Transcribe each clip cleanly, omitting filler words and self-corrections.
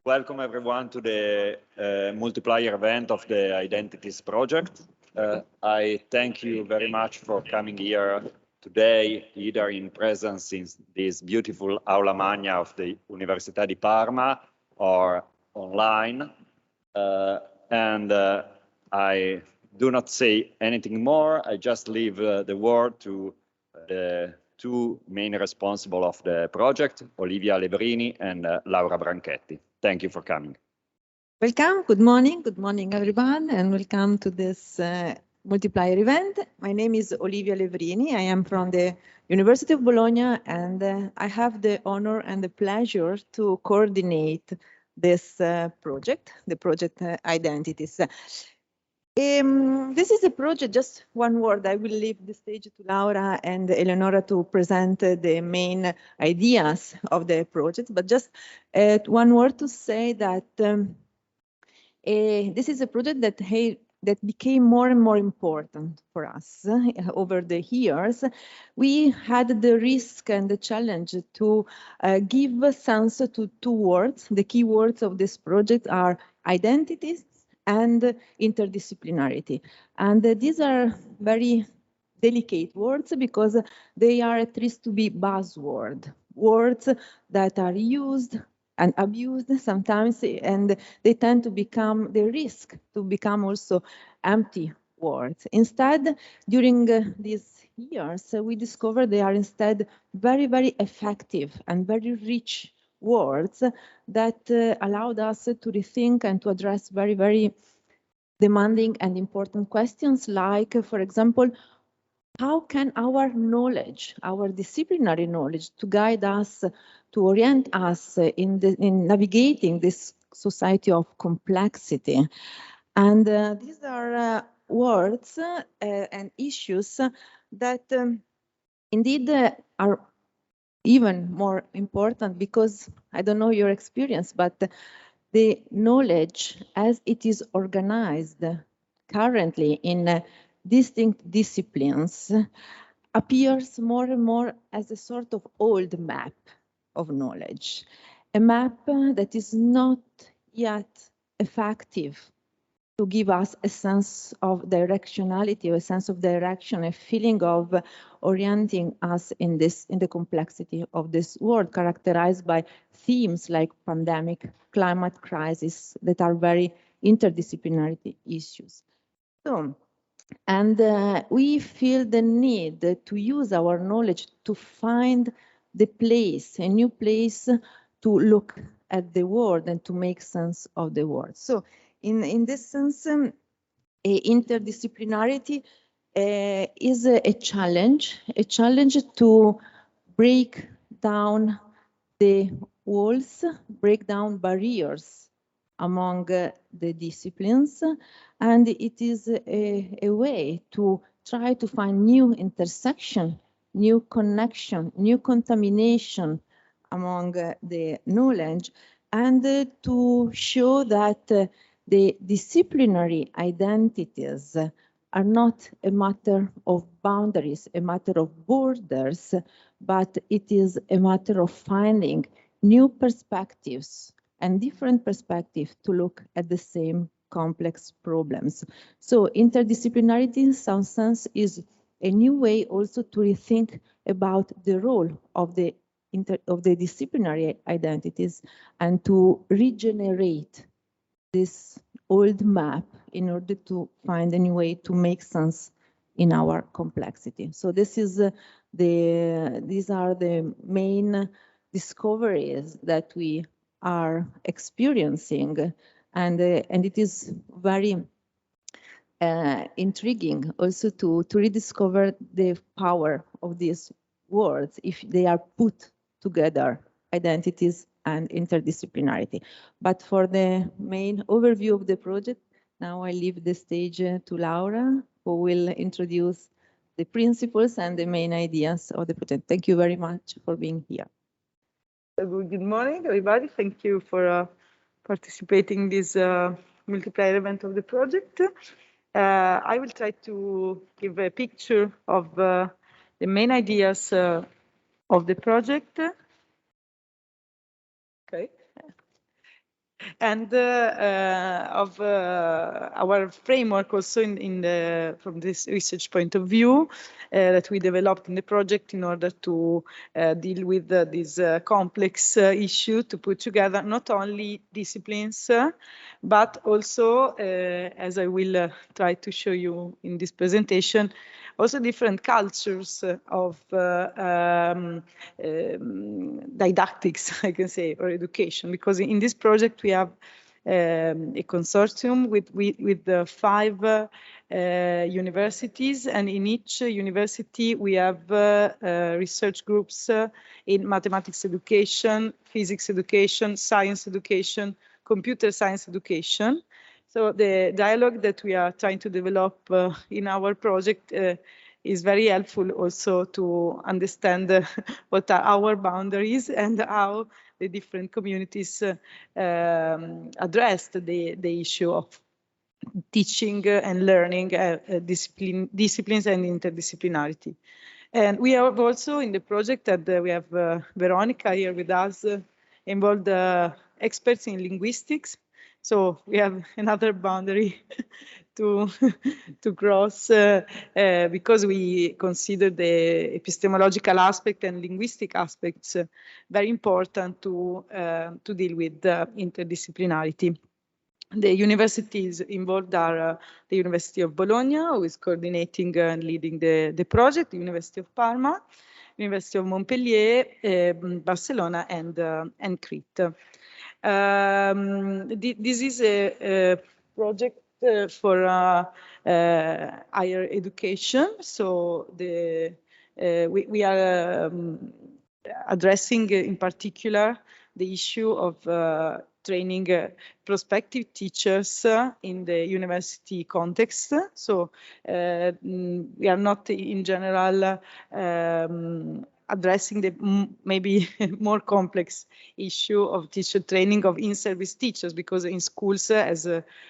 Welcome everyone to the Multiplier event of the Identities project. I thank you very much for coming here today, either in presence in this beautiful Aula Magna of the Università di Parma or online. I do not say anything more. I just leave the word to the two main responsible of the project, Olivia Levrini and Laura Branchetti. Thank you for coming. Welcome. Good morning everyone, and welcome to this Multiplier event. My name is Olivia Levrini. I am from the University of Bologna, and I have the honor and the pleasure to coordinate this project, the project Identities. This is a project, just one word. I will leave the stage to Laura and Eleonora to present the main ideas of the project, but just one word to say that this is a project that became more and more important for us over the years. We had the risk and the challenge to give a sense to two words. The key words of this project are identities and interdisciplinarity. And these are very delicate words because they are at risk to be buzzwords, words that are used and abused sometimes, and they tend to become, they risk to become also empty words. Instead, during these years, we discovered they are instead very, very effective and very rich words that allowed us to rethink and to address very, very demanding and important questions like, for example, how can our knowledge, our disciplinary knowledge, to guide us, to orient us in navigating this society of complexity? And these are words and issues that indeed are even more important because, I don't know your experience, but the knowledge as it is organized currently in distinct disciplines appears more and more as a sort of old map of knowledge, a map that is not yet effective to give us a sense of directionality, a sense of direction, a feeling of orienting us in the complexity of this world, characterized by themes like pandemic, climate crisis, that are very interdisciplinary issues. So, and we feel the need to use our knowledge to find the place, a new place to look at the world and to make sense of the world. So in this sense, interdisciplinarity is a challenge to break down the walls, break down barriers among the disciplines, and it is a way to try to find new intersection, new connection, new contamination among the knowledge, and to show that the disciplinary identities are not a matter of boundaries, a matter of borders, but it is a matter of finding new perspectives and different perspectives to look at the same complex problems. So interdisciplinarity in some sense is a new way also to rethink about the role of the disciplinary identities and to regenerate this old map in order to find a new way to make sense in our complexity. So this is these are the main discoveries that we are experiencing, and it is very intriguing also to rediscover the power of these words if they are put together, identities and interdisciplinarity. But for the main overview of the project, now I leave the stage to Laura, who will introduce the principles and the main ideas of the project. Thank you very much for being here. Good morning, everybody. Thank you for participating in this multiplier event of the project. I will try to give a picture of the main ideas of the project. Okay. and of our framework also from this research point of view that we developed in the project in order to deal with this complex issue, to put together not only disciplines, but also, as I will try to show you in this presentation, also different cultures of didactics, I can say, or education, because in this project we have a consortium with 5 universities, and in each university we have research groups in mathematics education, physics education, science education, computer science education. So the dialogue that we are trying to develop in our project is very helpful also to understand what are our boundaries and how the different communities addressed the issue of teaching and learning disciplines and interdisciplinarity. And we have also in the project that we have Veronica here with us, involved experts in linguistics. So we have another boundary to cross because we consider the epistemological aspect and linguistic aspects very important to deal with interdisciplinarity. The universities involved are the University of Bologna, who is coordinating and leading the project, the University of Parma, University of Montpellier, Barcelona, and Crete. This is a project for higher education. So we are addressing in particular the issue of training prospective teachers in the university context. So we are not in general addressing the maybe more complex issue of teacher training of in-service teachers, because in schools, as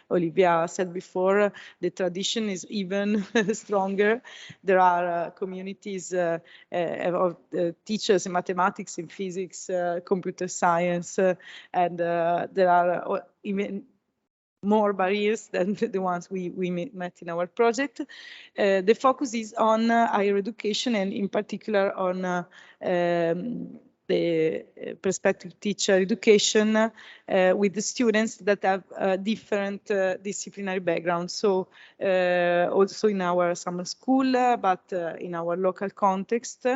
Olivia said before, the tradition is even stronger. There are communities of teachers in mathematics, in physics, computer science, and there are even more barriers than the ones we met in our project. The focus is on higher education, and in particular on the prospective teacher education with the students that have different disciplinary backgrounds. So also in our summer school, but in our local context,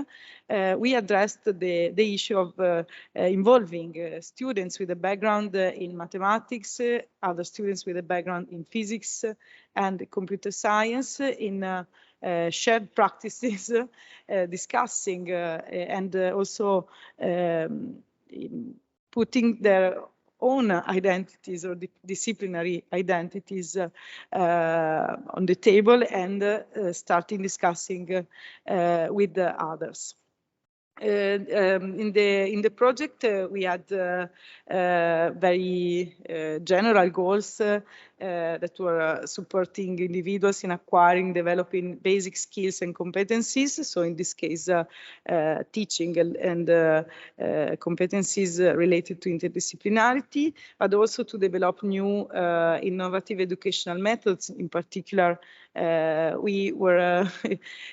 we addressed the issue of involving students with a background in mathematics, other students with a background in physics and computer science in shared practices, discussing and also putting their own identities or disciplinary identities on the table and starting discussing with the others. In the project, we had very general goals that were supporting individuals in acquiring, developing basic skills and competencies. So in this case, teaching and competencies related to interdisciplinarity, but also to develop new innovative educational methods. In particular, we were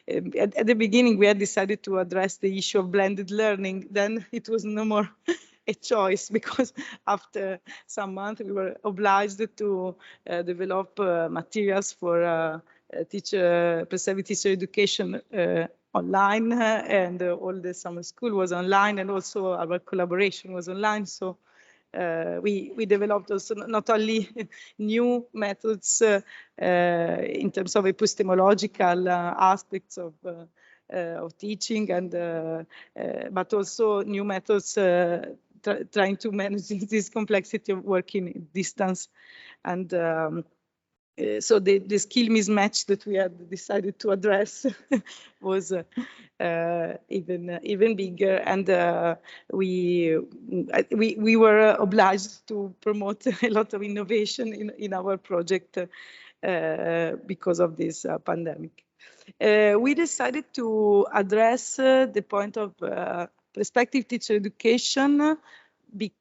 at the beginning, we had decided to address the issue of blended learning. Then it was no more a choice, because after some months we were obliged to develop materials for preserving teacher education online, and all the summer school was online, and also our collaboration was online. So we developed also not only new methods in terms of epistemological aspects of teaching, and but also new methods trying to manage this complexity of working at distance. And so the skill mismatch that we had decided to address was even bigger, and we were obliged to promote a lot of innovation in our project because of this pandemic. We decided to address the point of prospective teacher education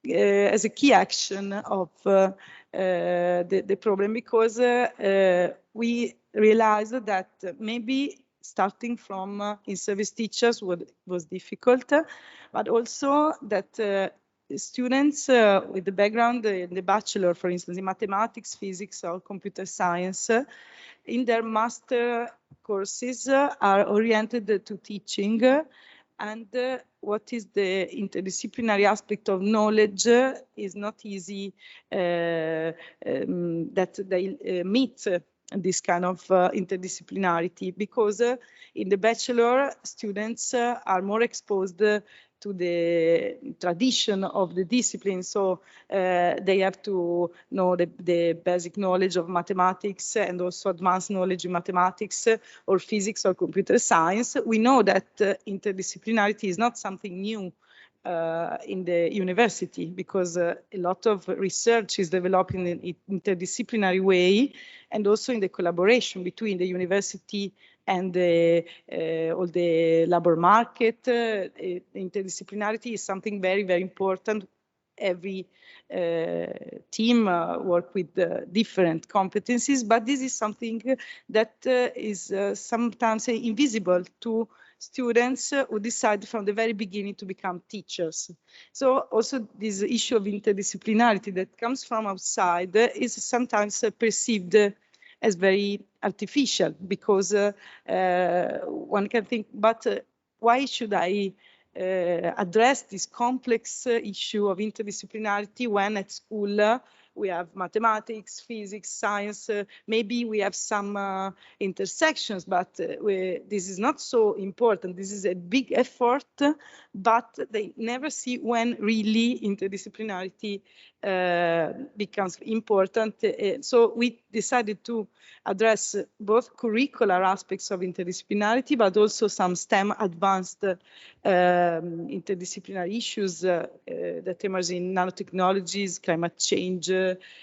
as a key action of the problem, because we realized that maybe starting from in-service teachers was difficult, but also that students with the background in the bachelor, for instance, in mathematics, physics, or computer science, in their master courses are oriented to teaching, and what is the interdisciplinary aspect of knowledge is not easy that they meet this kind of interdisciplinarity, because in the bachelor, students are more exposed to the tradition of the discipline. So they have to know the basic knowledge of mathematics and also advanced knowledge in mathematics or physics or computer science. We know that interdisciplinarity is not something new in the university, because a lot of research is developed in an interdisciplinary way, and also in the collaboration between the university and all the labor market. Interdisciplinarity is something very, very important. Every team work with different competencies, but this is something that is sometimes invisible to students who decide from the very beginning to become teachers. So also this issue of interdisciplinarity that comes from outside is sometimes perceived as very artificial, because one can think, but why should I address this complex issue of interdisciplinarity when at school we have mathematics, physics, science, maybe we have some intersections, but this is not so important. This is a big effort, but they never see when really interdisciplinarity becomes important. So we decided to address both curricular aspects of interdisciplinarity, but also some STEM advanced interdisciplinary issues that emerge in nanotechnologies, climate change,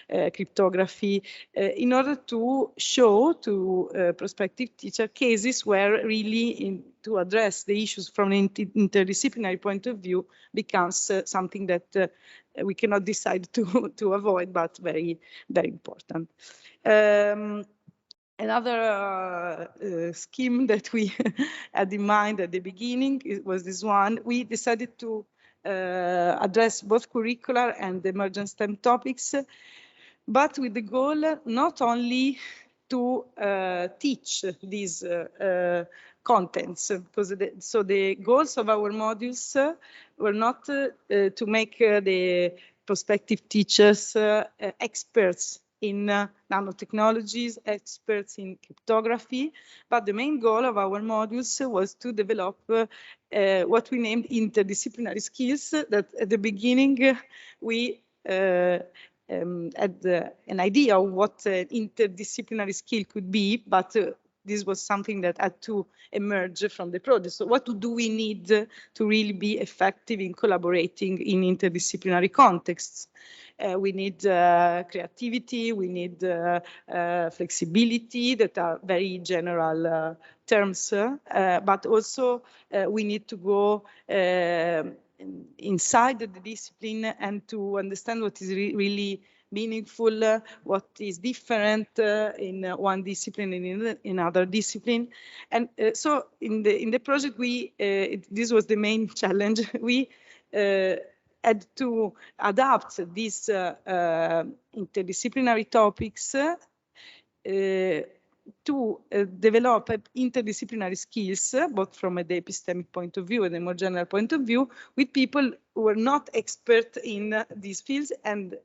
cryptography, in order to show to prospective teacher cases where really to address the issues from an interdisciplinary point of view becomes something that we cannot decide to avoid, but very, very important. Another scheme that we had in mind at the beginning was this one. We decided to address both curricular and emergent STEM topics, but with the goal not only to teach these contents, because the goals of our modules were not to make the prospective teachers experts in nanotechnologies, experts in cryptography, but the main goal of our modules was to develop what we named interdisciplinary skills, that at the beginning we had an idea of what an interdisciplinary skill could be, but this was something that had to emerge from the project. So what do we need to really be effective in collaborating in interdisciplinary contexts? We need creativity, we need flexibility, that are very general terms, but also we need to go inside the discipline and to understand what is really meaningful, what is different in one discipline and in another discipline. And so in the project, this was the main challenge. We had to adapt these interdisciplinary topics to develop interdisciplinary skills, both from the epistemic point of view and a more general point of view, with people who were not expert in these fields, and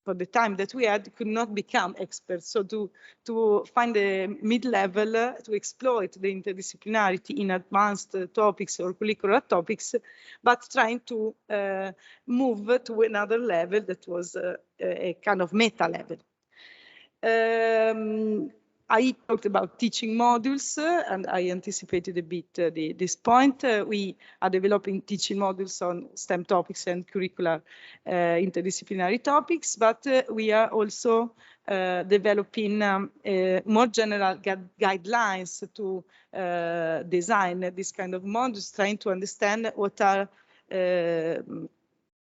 for the time that we had, could not become experts. So to find a mid-level, to exploit the interdisciplinarity in advanced topics or curricular topics, but trying to move to another level that was a kind of meta level. I talked about teaching modules, and I anticipated a bit this point. We are developing teaching modules on STEM topics and curricular interdisciplinary topics, but we are also developing more general guidelines to design this kind of modules, trying to understand what are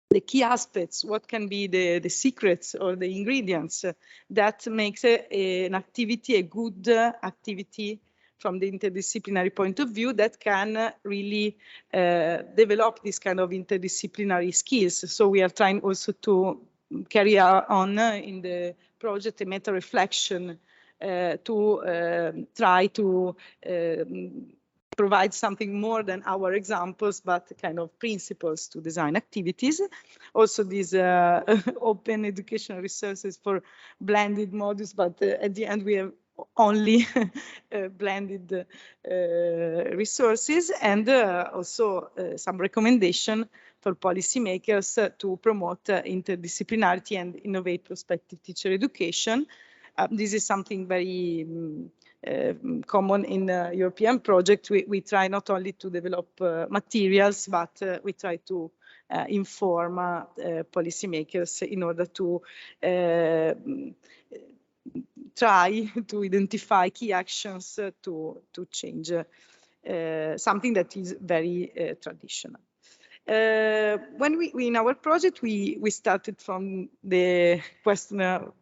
the key aspects, what can be the secrets or the ingredients that makes an activity a good activity from the interdisciplinary point of view that can really develop this kind of interdisciplinary skills. So we are trying also to carry on in the project a meta-reflection to try to provide something more than our examples, but kind of principles to design activities. Also these open educational resources for blended modules, but at the end we have only blended resources, and also some recommendation for policymakers to promote interdisciplinarity and innovate prospective teacher education. This is something very common in European projects. We try not only to develop materials, but we try to inform policymakers in order to try to identify key actions to change something that is very traditional. When we in our project, we started from the question of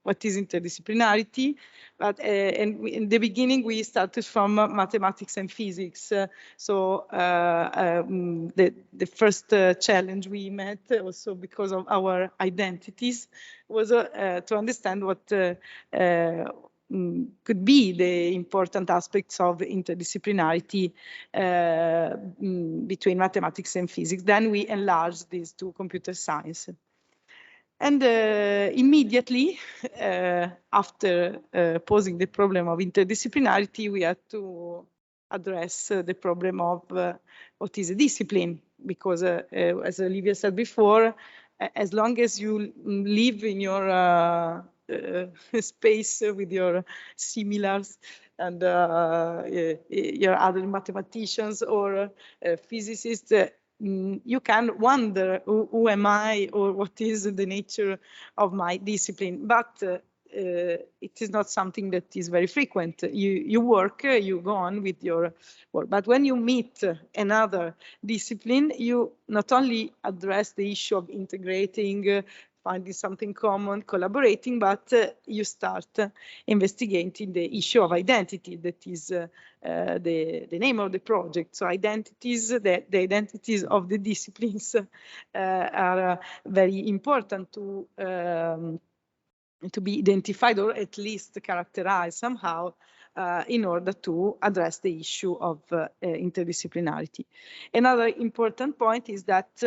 what is interdisciplinarity, but and in the beginning we started from mathematics and physics. So the first challenge we met, also because of our identities, was to understand what could be the important aspects of interdisciplinarity between mathematics and physics. Then we enlarged this to computer science. And immediately after posing the problem of interdisciplinarity, we had to address the problem of what is a discipline, because as Olivia said before, as long as you live in your space with your similars and your other mathematicians or physicists, you can wonder who am I, or what is the nature of my discipline. But it is not something that is very frequent. You work, you go on with your work. But when you meet another discipline, you not only address the issue of integrating, finding something common, collaborating, but you start investigating the issue of identity. That is the name of the project. So identities, the identities of the disciplines are very important to be identified, or at least characterized somehow, in order to address the issue of interdisciplinarity. Another important point is that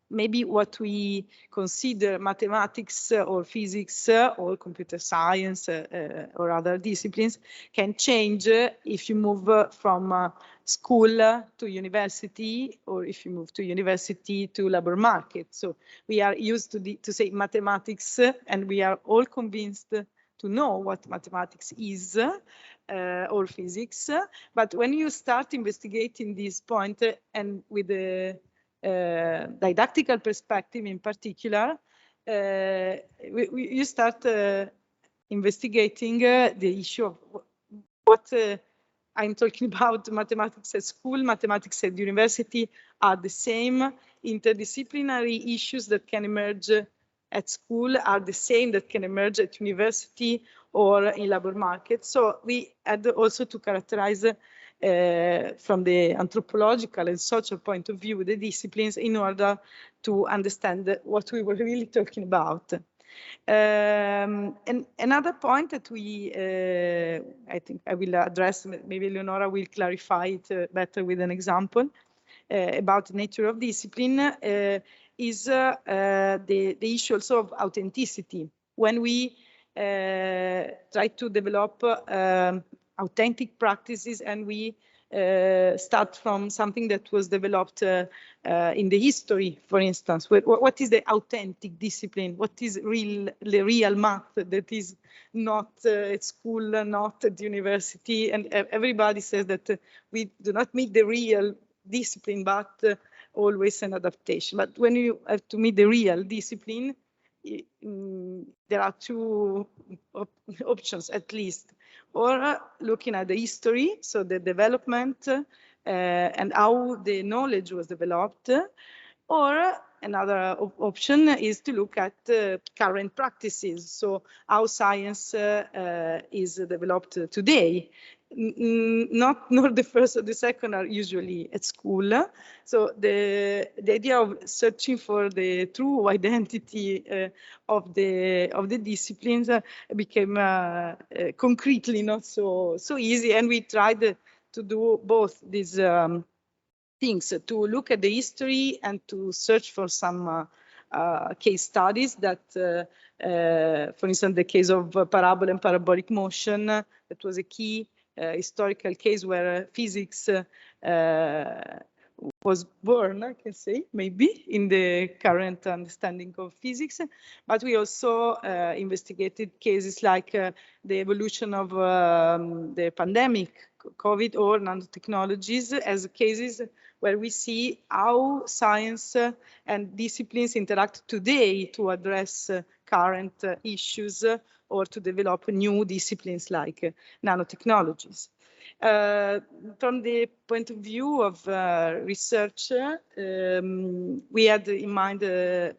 maybe what we consider mathematics or physics or computer science or other disciplines can change if you move from school to university, or if you move to university to labor market. So we are used to say mathematics, and we are all convinced to know what mathematics is or physics. But when you start investigating this point, and with the didactical perspective in particular, you start investigating the issue of what I'm talking about. Mathematics at school, mathematics at university are the same. Interdisciplinary issues that can emerge at school are the same that can emerge at university or in labor market. So we had also to characterize from the anthropological and social point of view the disciplines in order to understand what we were really talking about. And another point that we, I think I will address, maybe Eleonora will clarify it better with an example about the nature of discipline, is the issue also of authenticity. When we try to develop authentic practices, and we start from something that was developed in the history, for instance. What is the authentic discipline? What is the real math that is not at school, not at university? And everybody says that we do not meet the real discipline, but always an adaptation. But when you have to meet the real discipline, there are two options at least. Or looking at the history, so the development and how the knowledge was developed, or another option is to look at current practices. So how science is developed today. Not the first or the second are usually at school. So the idea of searching for the true identity of the disciplines became concretely not so easy, and we tried to do both these things, to look at the history and to search for some case studies that, for instance, the case of parabol and parabolic motion, that was a key historical case where physics was born, I can say, maybe, in the current understanding of physics. But we also investigated cases like the evolution of the pandemic, COVID, or nanotechnologies as cases where we see how science and disciplines interact today to address current issues or to develop new disciplines like nanotechnologies. From the point of view of research, we had in mind a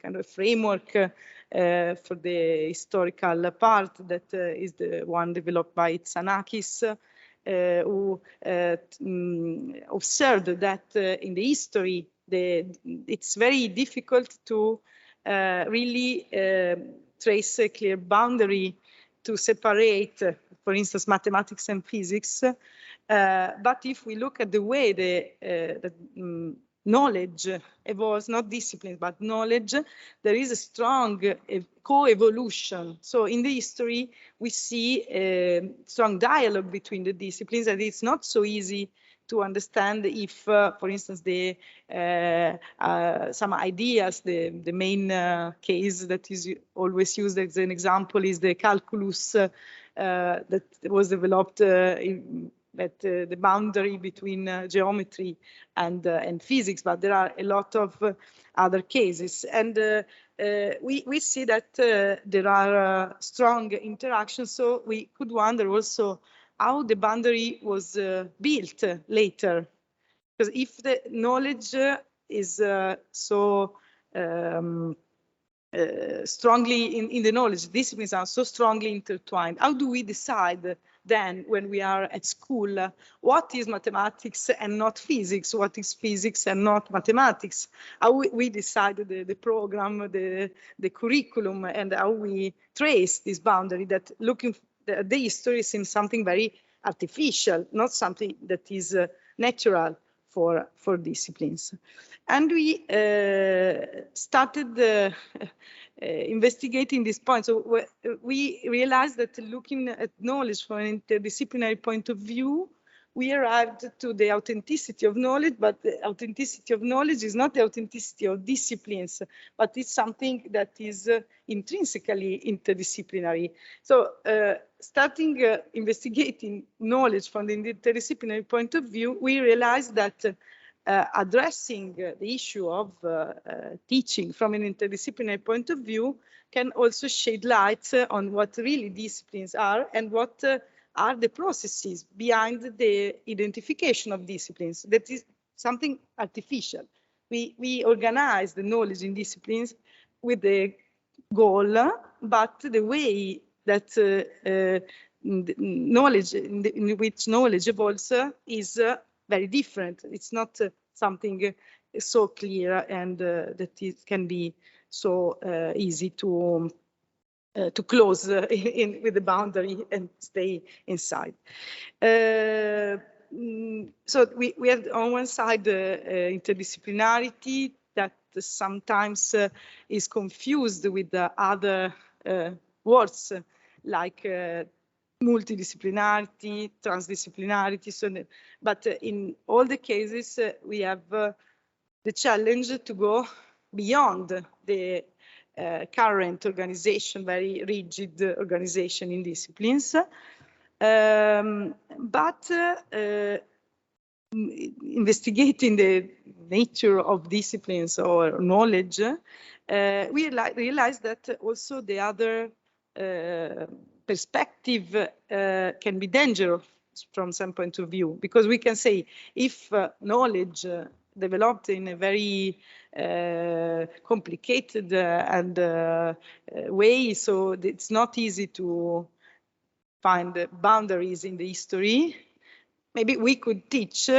kind of framework for the historical part that is the one developed by Tsanakis, who observed that in the history, it's very difficult to really trace a clear boundary to separate, for instance, mathematics and physics. But if we look at the way the knowledge evolves, not disciplines, but knowledge, there is a strong co-evolution. So in the history, we see a strong dialogue between the disciplines, and it's not so easy to understand if, for instance, some ideas, the main case that is always used as an example is the calculus that was developed at the boundary between geometry and physics, but there are a lot of other cases. And we see that there are strong interactions, so we could wonder also how the boundary was built later. Because if the knowledge is so strongly in the knowledge, disciplines are so strongly intertwined, how do we decide then when we are at school what is mathematics and not physics, what is physics and not mathematics? How we decide the program, the curriculum, and how we trace this boundary that looking at the history seems something very artificial, not something that is natural for disciplines. And we started investigating this point. So we realized that looking at knowledge from an interdisciplinary point of view, we arrived to the authenticity of knowledge, but the authenticity of knowledge is not the authenticity of disciplines, but it's something that is intrinsically interdisciplinary. So starting investigating knowledge from the interdisciplinary point of view, we realized that addressing the issue of teaching from an interdisciplinary point of view can also shed light on what really disciplines are and what are the processes behind the identification of disciplines. That is something artificial. We organize the knowledge in disciplines with the goal, but the way that knowledge, in which knowledge evolves, is very different. It's not something so clear and that it can be so easy to close with the boundary and stay inside. So we have on one side interdisciplinarity that sometimes is confused with the other words like multidisciplinarity, transdisciplinarity. So, but in all the cases, we have the challenge to go beyond the current organization, very rigid organization in disciplines. But investigating the nature of disciplines or knowledge, we realize that also the other perspective can be dangerous from some point of view, because we can say if knowledge developed in a very complicated way, so it's not easy to find boundaries in the history. Maybe we could teach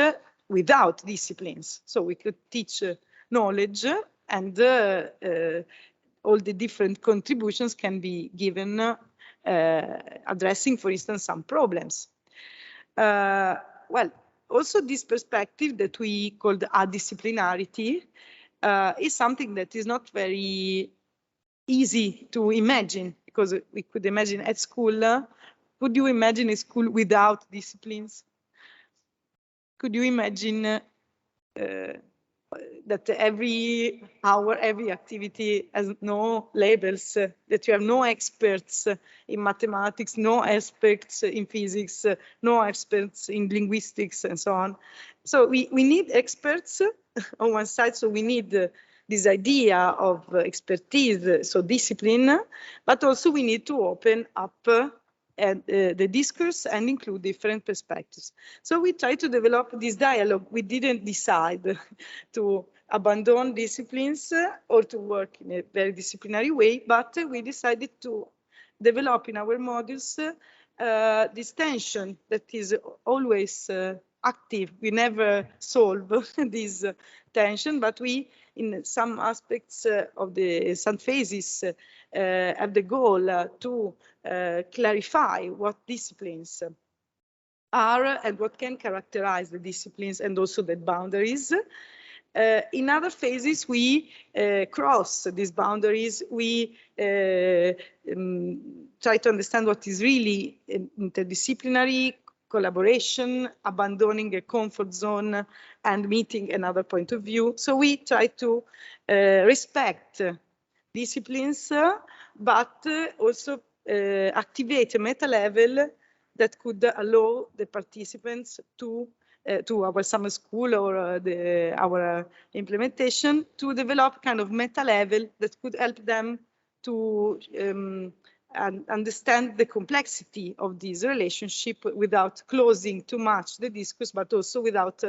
without disciplines, so we could teach knowledge, and all the different contributions can be given addressing, for instance, some problems. Well, also this perspective that we called adisciplinarity is something that is not very easy to imagine, because we could imagine at school. Could you imagine a school without disciplines? Could you imagine that every hour, every activity has no labels, that you have no experts in mathematics, no experts in physics, no experts in linguistics, and so on? So we need experts on one side, so we need this idea of expertise, so discipline, but also we need to open up the discourse and include different perspectives. So we try to develop this dialogue. We didn't decide to abandon disciplines or to work in a very disciplinary way, but we decided to develop in our modules this tension that is always active. We never solve this tension, but we, in some aspects of some phases, have the goal to clarify what disciplines are and what can characterize the disciplines, and also the boundaries. In other phases, we cross these boundaries. We try to understand what is really interdisciplinary collaboration, abandoning a comfort zone and meeting another point of view. So we try to respect disciplines, but also activate a meta level that could allow the participants to our summer school or our implementation to develop kind of meta level that could help them to understand the complexity of this relationship without closing too much the discourse, but also without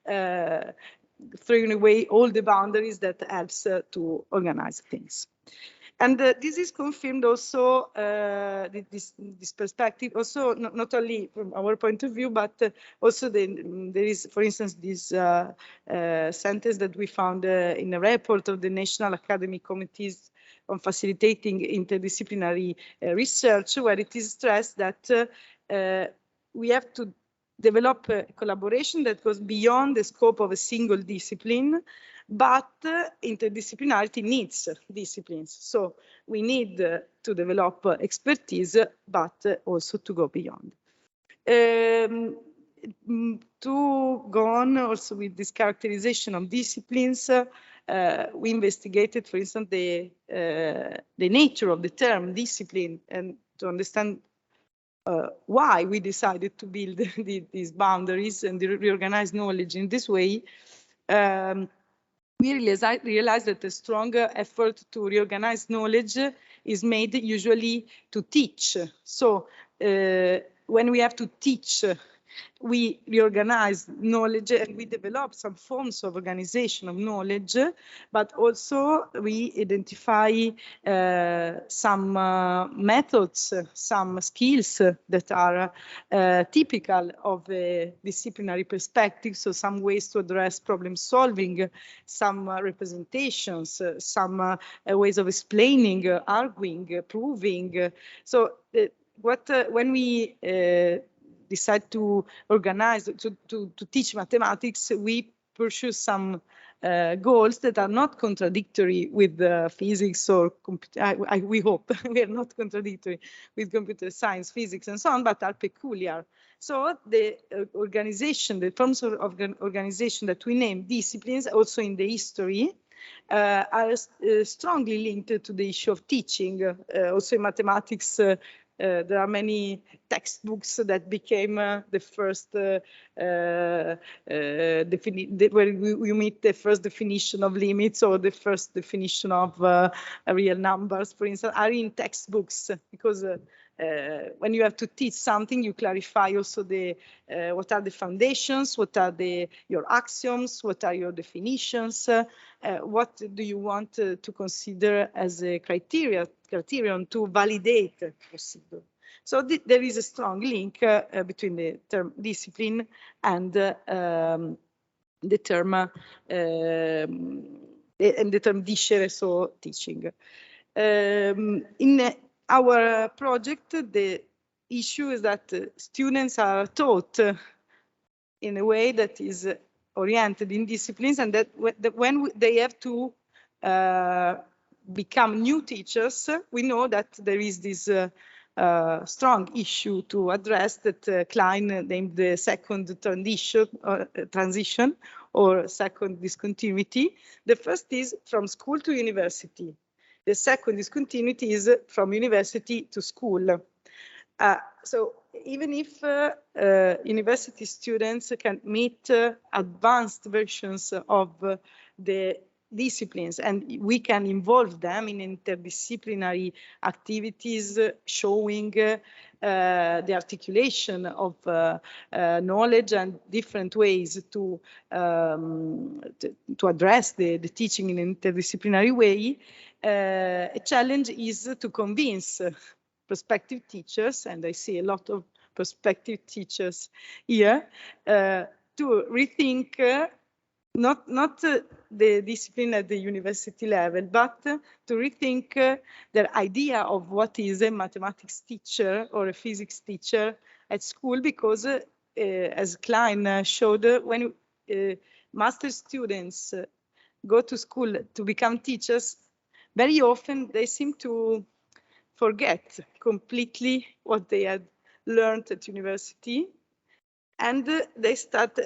throwing away all the boundaries that helps to organize things. And this is confirmed also, this perspective, also not only from our point of view, but also there is, for instance, this sentence that we found in a report of the National Academic Committees on Facilitating Interdisciplinary Research, where it is stressed that we have to develop a collaboration that goes beyond the scope of a single discipline, but interdisciplinarity needs disciplines. So we need to develop expertise, but also to go beyond. To go on also with this characterization of disciplines, we investigated, for instance, the nature of the term discipline, and to understand why we decided to build these boundaries and reorganize knowledge in this way. We realized that a stronger effort to reorganize knowledge is made usually to teach. So when we have to teach, we reorganize knowledge and we develop some forms of organization of knowledge, but also we identify some methods, some skills that are typical of a disciplinary perspective. So some ways to address problem solving, some representations, some ways of explaining, arguing, proving. So when we decide to organize, to teach mathematics, we pursue some goals that are not contradictory with physics or we hope we are not contradictory with computer science, physics, and so on, but are peculiar. So the organization, the forms of organization that we name disciplines, also in the history, are strongly linked to the issue of teaching. Also in mathematics, there are many textbooks that became the first, where you meet the first definition of limits or the first definition of real numbers, for instance, are in textbooks, because when you have to teach something, you clarify also the what are the foundations, what are your axioms, what are your definitions, what do you want to consider as a criterion to validate the procedure. So there is a strong link between the term discipline and the term discere, so teaching. In our project, the issue is that students are taught in a way that is oriented in disciplines, and that when they have to become new teachers, we know that there is this strong issue to address that Klein named the second transition or second discontinuity. The first is from school to university. The second discontinuity is from university to school. So even if university students can meet advanced versions of the disciplines, and we can involve them in interdisciplinary activities showing the articulation of knowledge and different ways to address the teaching in an interdisciplinary way, a challenge is to convince prospective teachers, and I see a lot of prospective teachers here, to rethink not the discipline at the university level, but to rethink their idea of what is a mathematics teacher or a physics teacher at school, because as Klein showed, when master students go to school to become teachers, very often they seem to forget completely what they had learned at university, and they start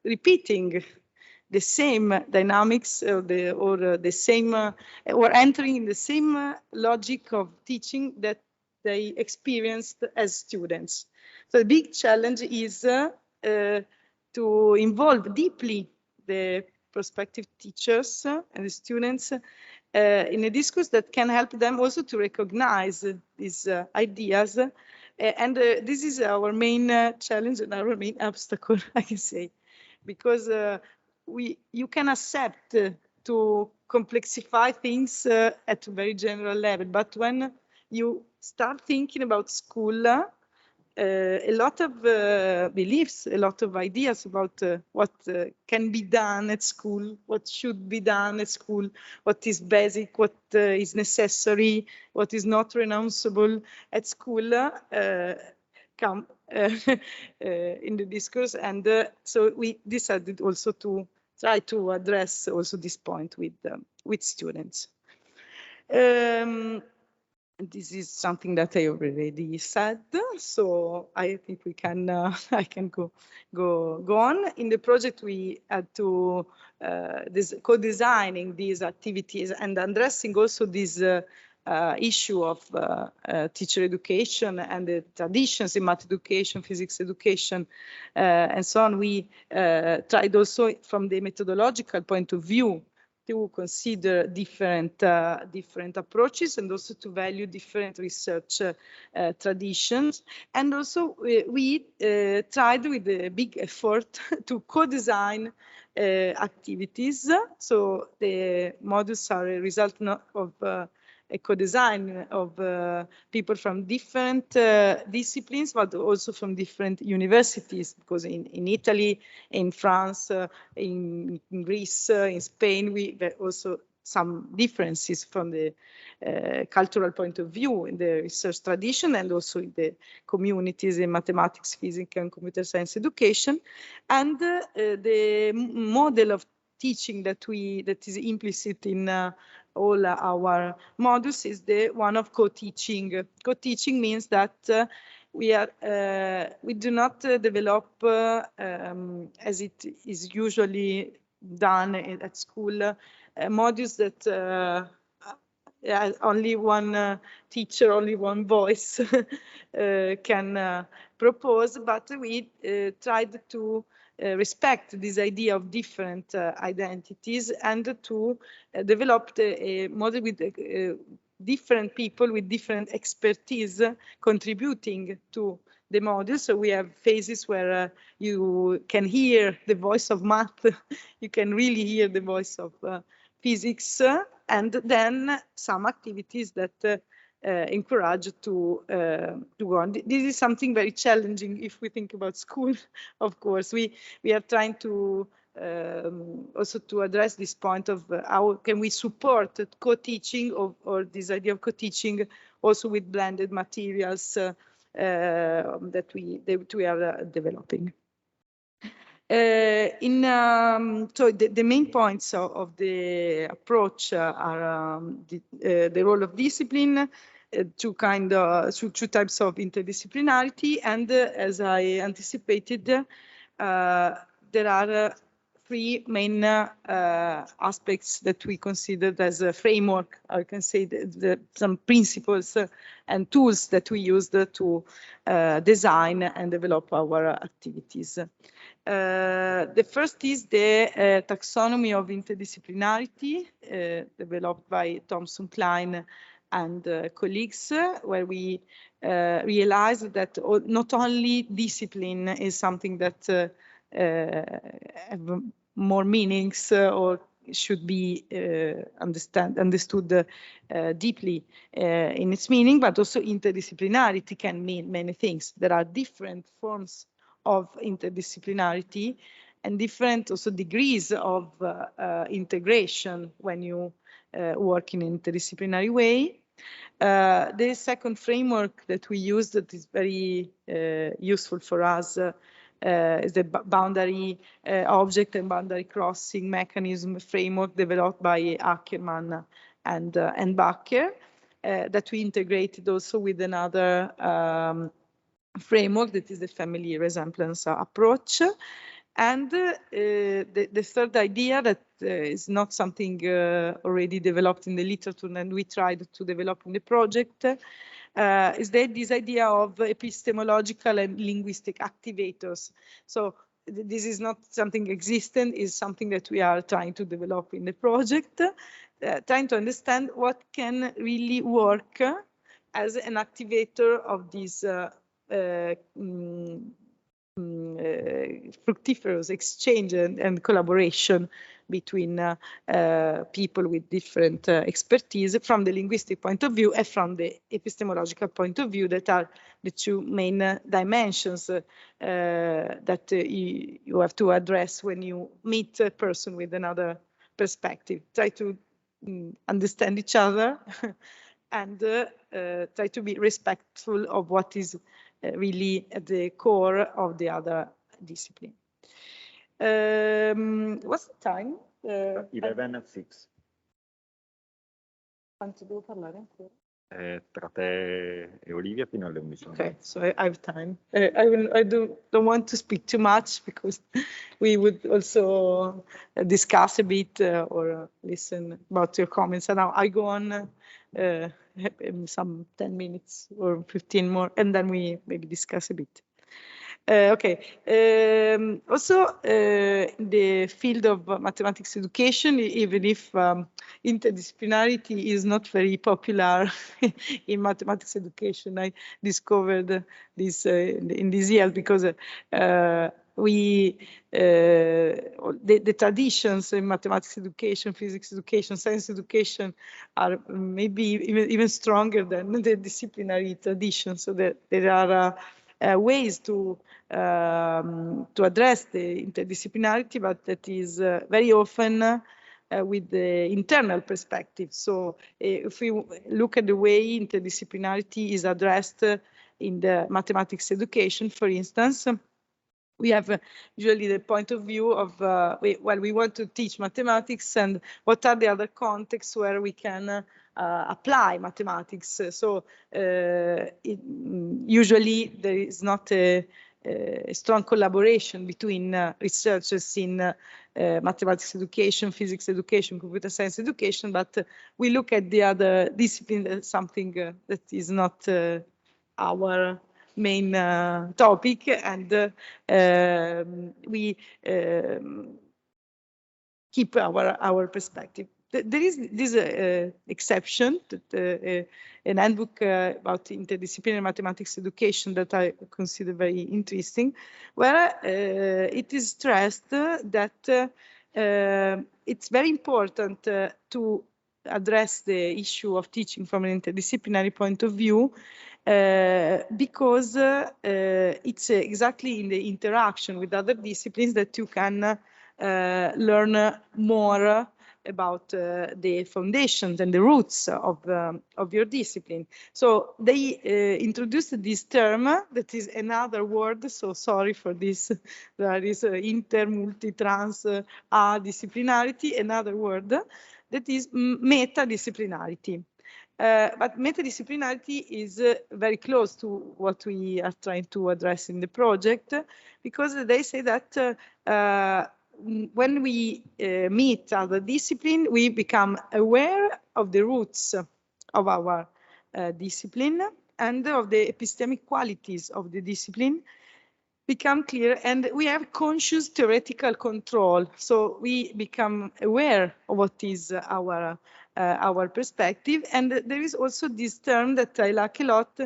repeating the same dynamics or entering in the same logic of teaching that they experienced as students. So the big challenge is to involve deeply the prospective teachers and the students in a discourse that can help them also to recognize these ideas. And this is our main challenge and our main obstacle, I can say, because you can accept to complexify things at a very general level, but when you start thinking about school, a lot of beliefs, a lot of ideas about what can be done at school, what should be done at school, what is basic, what is necessary, what is not renounceable at school come in the discourse. And so we decided also to try to address also this point with students. This is something that I already said, so I think we can. I can go on. In the project, we had to co-designing these activities and addressing also this issue of teacher education and the traditions in math education, physics education, and so on. We tried also from the methodological point of view to consider different approaches, and also to value different research traditions. And also we tried with a big effort to co-design activities. So the modules are a result of a co-design of people from different disciplines, but also from different universities, because in Italy, in France, in Greece, in Spain, we also some differences from the cultural point of view in the research tradition, and also in the communities in mathematics, physics, and computer science education. And the model of teaching that is implicit in all our modules is the one of co-teaching. Co-teaching means that we do not develop as it is usually done at school modules that only one teacher, only one voice can propose, but we tried to respect this idea of different identities, and to develop a model with different people with different expertise contributing to the module. So we have phases where you can hear the voice of math, you can really hear the voice of physics, and then some activities that encourage to go on. This is something very challenging if we think about school. Of course, we are trying to also to address this point of how can we support co-teaching or this idea of co-teaching also with blended materials that we are developing. So the main points of the approach are the role of discipline, two types of interdisciplinarity, and as I anticipated, there are three main aspects that we considered as a framework. I can say some principles and tools that we used to design and develop our activities. The first is the taxonomy of interdisciplinarity developed by Thomson Klein and colleagues, where we realized that not only discipline is something that have more meanings or should be understood deeply in its meaning, but also interdisciplinarity can mean many things. There are different forms of interdisciplinarity and different also degrees of integration when you work in an interdisciplinary way. The second framework that we use that is very useful for us is the boundary object and boundary crossing mechanism framework developed by Ackermann and Bakker that we integrated also with another framework that is the family resemblance approach. And the third idea that is not something already developed in the literature and we tried to develop in the project is this idea of epistemological and linguistic activators. So this is not something existent, it's something that we are trying to develop in the project, trying to understand what can really work as an activator of this fructiferous exchange and collaboration between people with different expertise from the linguistic point of view and from the epistemological point of view, that are the two main dimensions that you have to address when you meet a person with another perspective. Try to understand each other and try to be respectful of what is really at the core of the other discipline. What's the time? 11:06. Quanto devo parlare ancora? Tra te e Olivia fino alle 11. Okay, so I have time. I don't want to speak too much because we would also discuss a bit or listen about your comments. And now I go on some 10 minutes or 15 more, and then we maybe discuss a bit. Okay. Also, in the field of mathematics education, even if interdisciplinarity is not very popular in mathematics education, I discovered this in this year because the traditions in mathematics education, physics education, science education are maybe even stronger than the disciplinary traditions. So there are ways to address the interdisciplinarity, but that is very often with the internal perspective. So if we look at the way interdisciplinarity is addressed in the mathematics education, for instance, we have usually the point of view of, well, we want to teach mathematics, and what are the other contexts where we can apply mathematics. So usually there is not a strong collaboration between researchers in mathematics education, physics education, computer science education, but we look at the other discipline as something that is not our main topic, and we keep our perspective. there is this exception, that, an handbook about interdisciplinary mathematics education that I consider very interesting, where it is stressed that it's very important to address the issue of teaching from an interdisciplinary point of view, because it's exactly in the interaction with other disciplines that you can learn more about the foundations and the roots of your discipline. So they introduced this term that is another word, so sorry for this, there is inter, multi, trans, disciplinarity, another word that is metadisciplinarity. But metadisciplinarity is very close to what we are trying to address in the project, because they say that when we meet other discipline, we become aware of the roots of our discipline and of the epistemic qualities of the discipline become clear, and we have conscious theoretical control. So we become aware of what is our perspective. And there is also this term that I like a lot.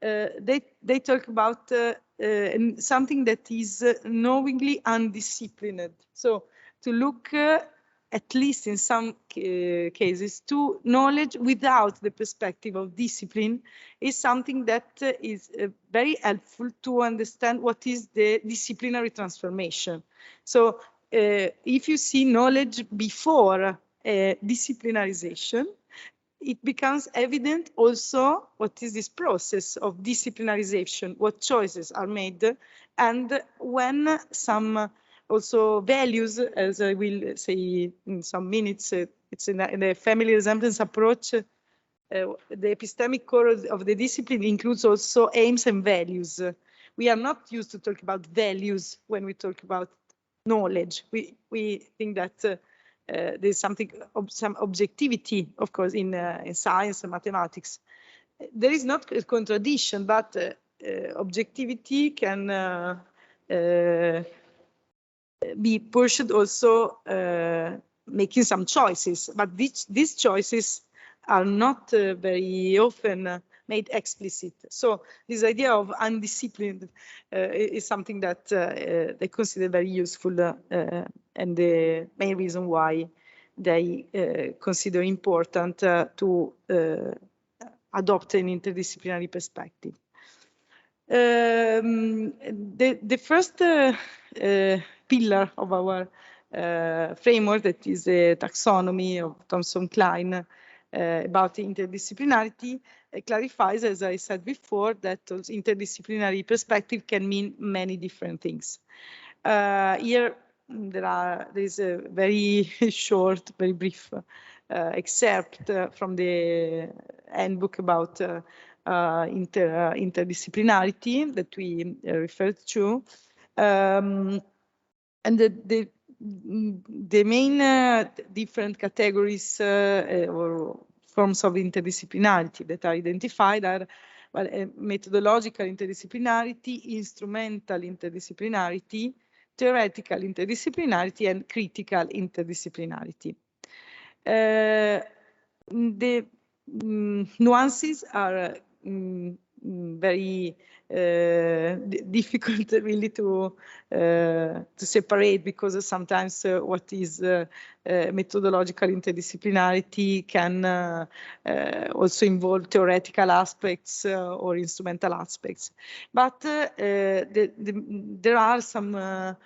They talk about something that is knowingly undisciplined. So to look at least in some cases to knowledge without the perspective of discipline is something that is very helpful to understand what is the disciplinary transformation. So if you see knowledge before disciplinarization, it becomes evident also what is this process of disciplinarization, what choices are made, and when some also values, as I will say in some minutes, it's in the family resemblance approach, the epistemic core of the discipline includes also aims and values. We are not used to talk about values when we talk about knowledge. We think that there's something, some objectivity, of course, in science and mathematics. There is not a contradiction, but objectivity can be pursued also making some choices, but these choices are not very often made explicit. So this idea of undisciplined is something that they consider very useful, and the main reason why they consider important to adopt an interdisciplinary perspective. The first pillar of our framework, that is a taxonomy of Thomson-Klein about interdisciplinarity, clarifies, as I said before, that interdisciplinary perspective can mean many different things. Here there is a very short, very brief excerpt from the handbook about interdisciplinarity that we referred to, and the main different categories or forms of interdisciplinarity that are identified are, well, methodological interdisciplinarity, instrumental interdisciplinarity, theoretical interdisciplinarity, and critical interdisciplinarity. The nuances are very difficult really to separate, because sometimes what is methodological interdisciplinarity can also involve theoretical aspects or instrumental aspects. But there are some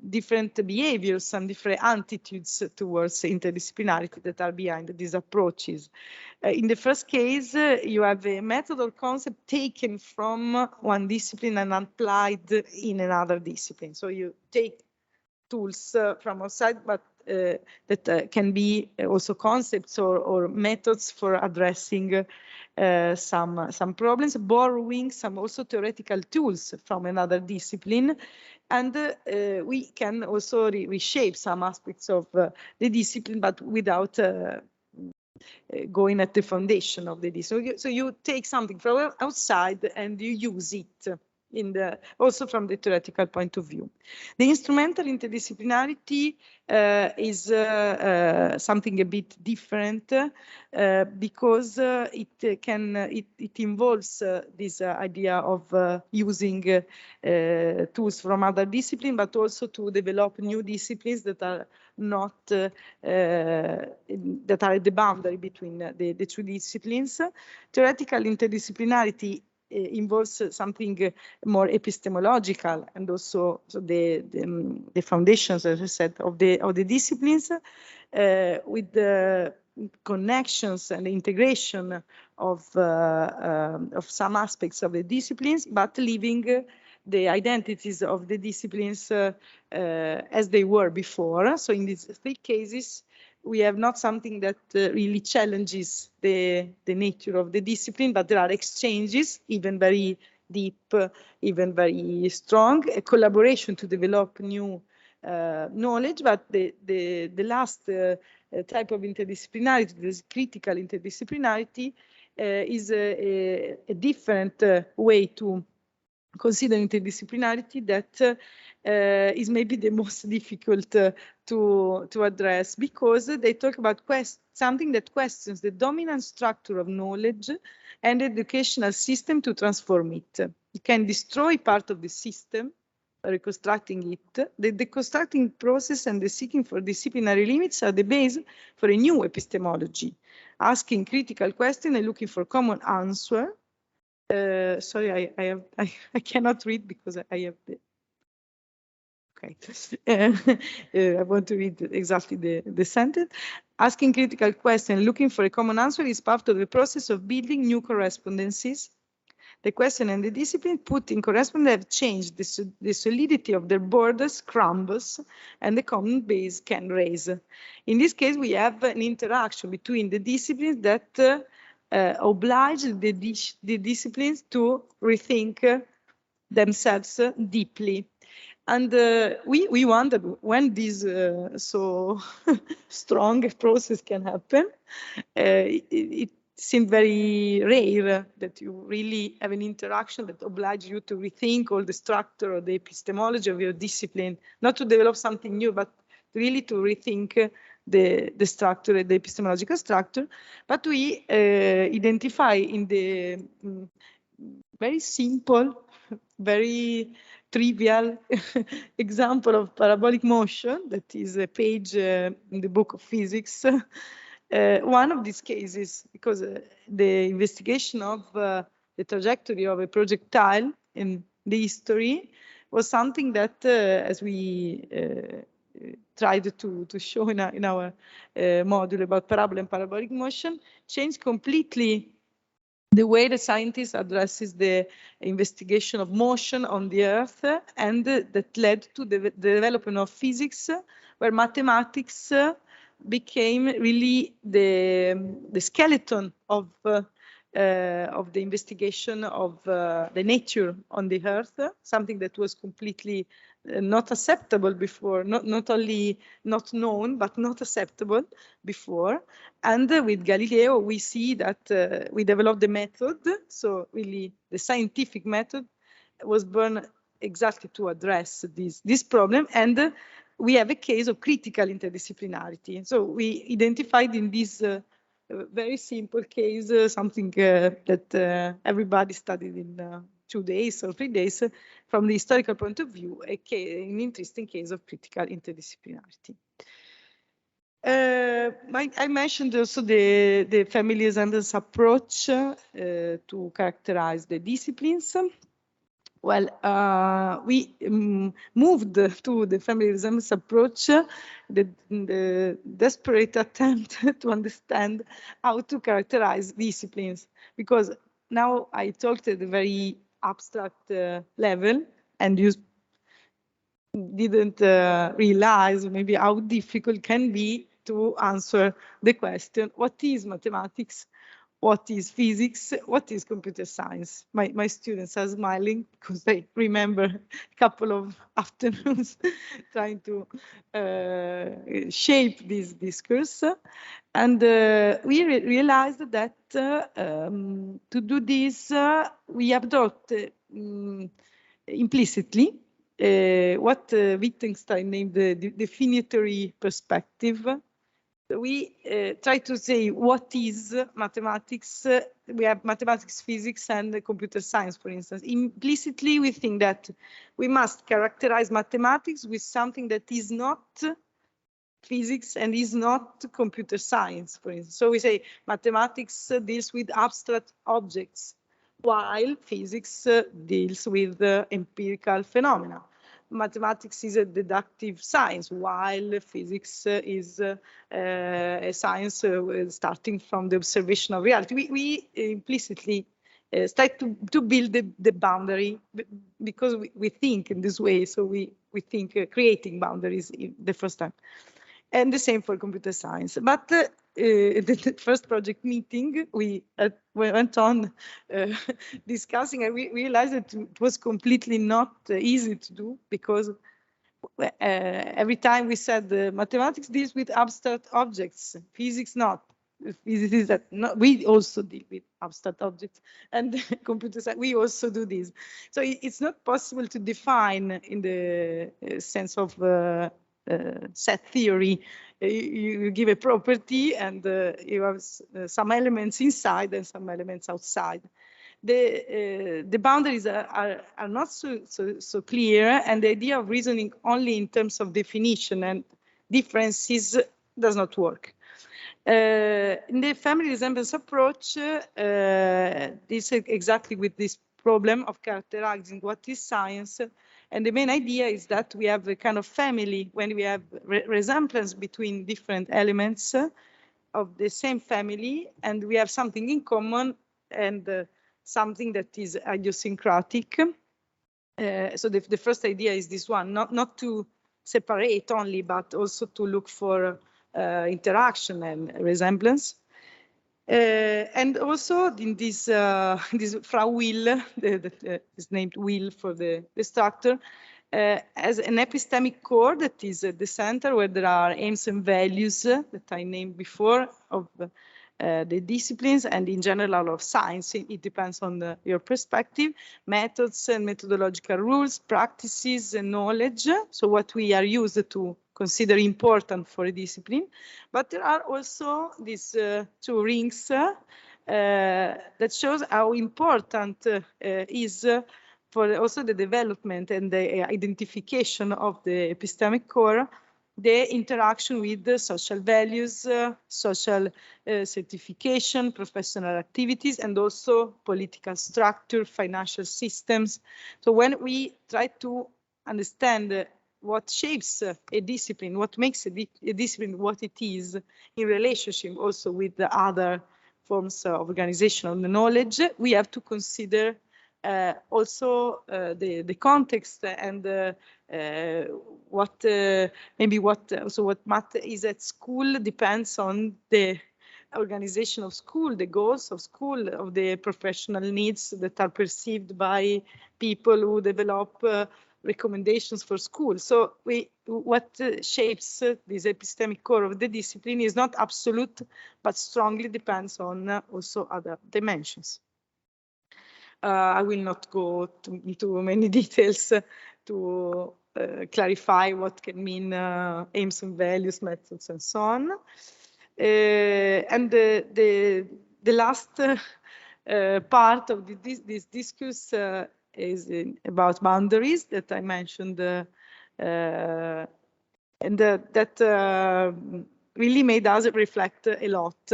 different behaviors, some different attitudes towards interdisciplinarity that are behind these approaches. In the first case, you have a method or concept taken from one discipline and applied in another discipline. So you take tools from outside, but that can be also concepts or methods for addressing some problems, borrowing some also theoretical tools from another discipline. And we can also reshape some aspects of the discipline, but without going at the foundation of the discipline. So you take something from outside and you use it also from the theoretical point of view. The instrumental interdisciplinarity is something a bit different because it involves this idea of using tools from other disciplines, but also to develop new disciplines that are not that are at the boundary between the two disciplines. Theoretical interdisciplinarity involves something more epistemological, and also the foundations, as I said, of the disciplines, with the connections and the integration of some aspects of the disciplines, but leaving the identities of the disciplines as they were before. So in these three cases, we have not something that really challenges the nature of the discipline, but there are exchanges, even very deep, even very strong, a collaboration to develop new knowledge. But the last type of interdisciplinarity, this critical interdisciplinarity, is a different way to consider interdisciplinarity that is maybe the most difficult to address, because they talk about something that questions the dominant structure of knowledge and the educational system to transform it. It can destroy part of the system, reconstructing it. The deconstructing process and the seeking for disciplinary limits are the base for a new epistemology, asking critical questions and looking for common answer. Sorry, I cannot read because I have the. Okay, I want to read exactly the sentence. Asking critical questions, looking for a common answer is part of the process of building new correspondences. The question and the discipline put in correspondence have changed. The solidity of their borders crumbles, and the common base can raise. In this case, we have an interaction between the disciplines that oblige the disciplines to rethink themselves deeply. And we wondered when this so strong process can happen. It seemed very rare that you really have an interaction that obliges you to rethink all the structure or the epistemology of your discipline, not to develop something new, but really to rethink the structure, the epistemological structure. But we identify in the very simple, very trivial example of parabolic motion, that is a page in the book of physics, one of these cases, because the investigation of the trajectory of a projectile in the history was something that, as we tried to show in our module about parabola and parabolic motion, changed completely the way the scientist addresses the investigation of motion on the Earth, and that led to the development of physics, where mathematics became really the skeleton of the investigation of the nature on the Earth, something that was completely not acceptable before, not only not known, but not acceptable before. And with Galileo, we see that we developed the method. So really the scientific method was born exactly to address this problem. And we have a case of critical interdisciplinarity. So we identified in this very simple case, something that everybody studied in 2 days or 3 days, from the historical point of view, an interesting case of critical interdisciplinarity. I mentioned also the family ensembles approach to characterize the disciplines. Well, we moved to the family ensembles approach, the desperate attempt to understand how to characterize disciplines, because now I talked at a very abstract level, and you didn't realize maybe how difficult it can be to answer the question, what is mathematics? What is physics? What is computer science? My students are smiling because they remember a couple of afternoons trying to shape this discourse. And we realized that to do this, we adopt implicitly what Wittgenstein named the definitory perspective. We try to say what is mathematics. We have mathematics, physics, and computer science, for instance. Implicitly, we think that we must characterize mathematics with something that is not physics and is not computer science, for instance. So we say mathematics deals with abstract objects, while physics deals with empirical phenomena. Mathematics is a deductive science, while physics is a science starting from the observation of reality. We implicitly start to build the boundary because we think in this way. So we think creating boundaries the first time. And the same for computer science. But the first project meeting, we went on discussing, and we realized that it was completely not easy to do, because every time we said mathematics deals with abstract objects, physics not. Physics is that we also deal with abstract objects, and computer science, we also do this. So it's not possible to define in the sense of set theory. You give a property and you have some elements inside and some elements outside. The boundaries are not so clear, and the idea of reasoning only in terms of definition and differences does not work. In the family resemblance approach, this is exactly with this problem of characterizing what is science. And the main idea is that we have a kind of family when we have resemblance between different elements of the same family, and we have something in common and something that is idiosyncratic. So the first idea is this one, not to separate only, but also to look for interaction and resemblance. And also in this Frau Will, that is named Will for the structure, as an epistemic core that is at the center, where there are aims and values that I named before of the disciplines, and in general of science. It depends on your perspective, methods and methodological rules, practices and knowledge. So what we are used to consider important for a discipline. But there are also these two rings that shows how important is for also the development and the identification of the epistemic core, the interaction with the social values, social certification, professional activities, and also political structure, financial systems. So when we try to understand what shapes a discipline, what makes a discipline what it is in relationship also with the other forms of organization of the knowledge, we have to consider also the context and what math is at school depends on the organization of school, the goals of school, of the professional needs that are perceived by people who develop recommendations for school. So what shapes this epistemic core of the discipline is not absolute, but strongly depends on also other dimensions. I will not go into many details to clarify what can mean aims and values, methods, and so on. And the last part of this discourse is about boundaries that I mentioned, and that really made us reflect a lot.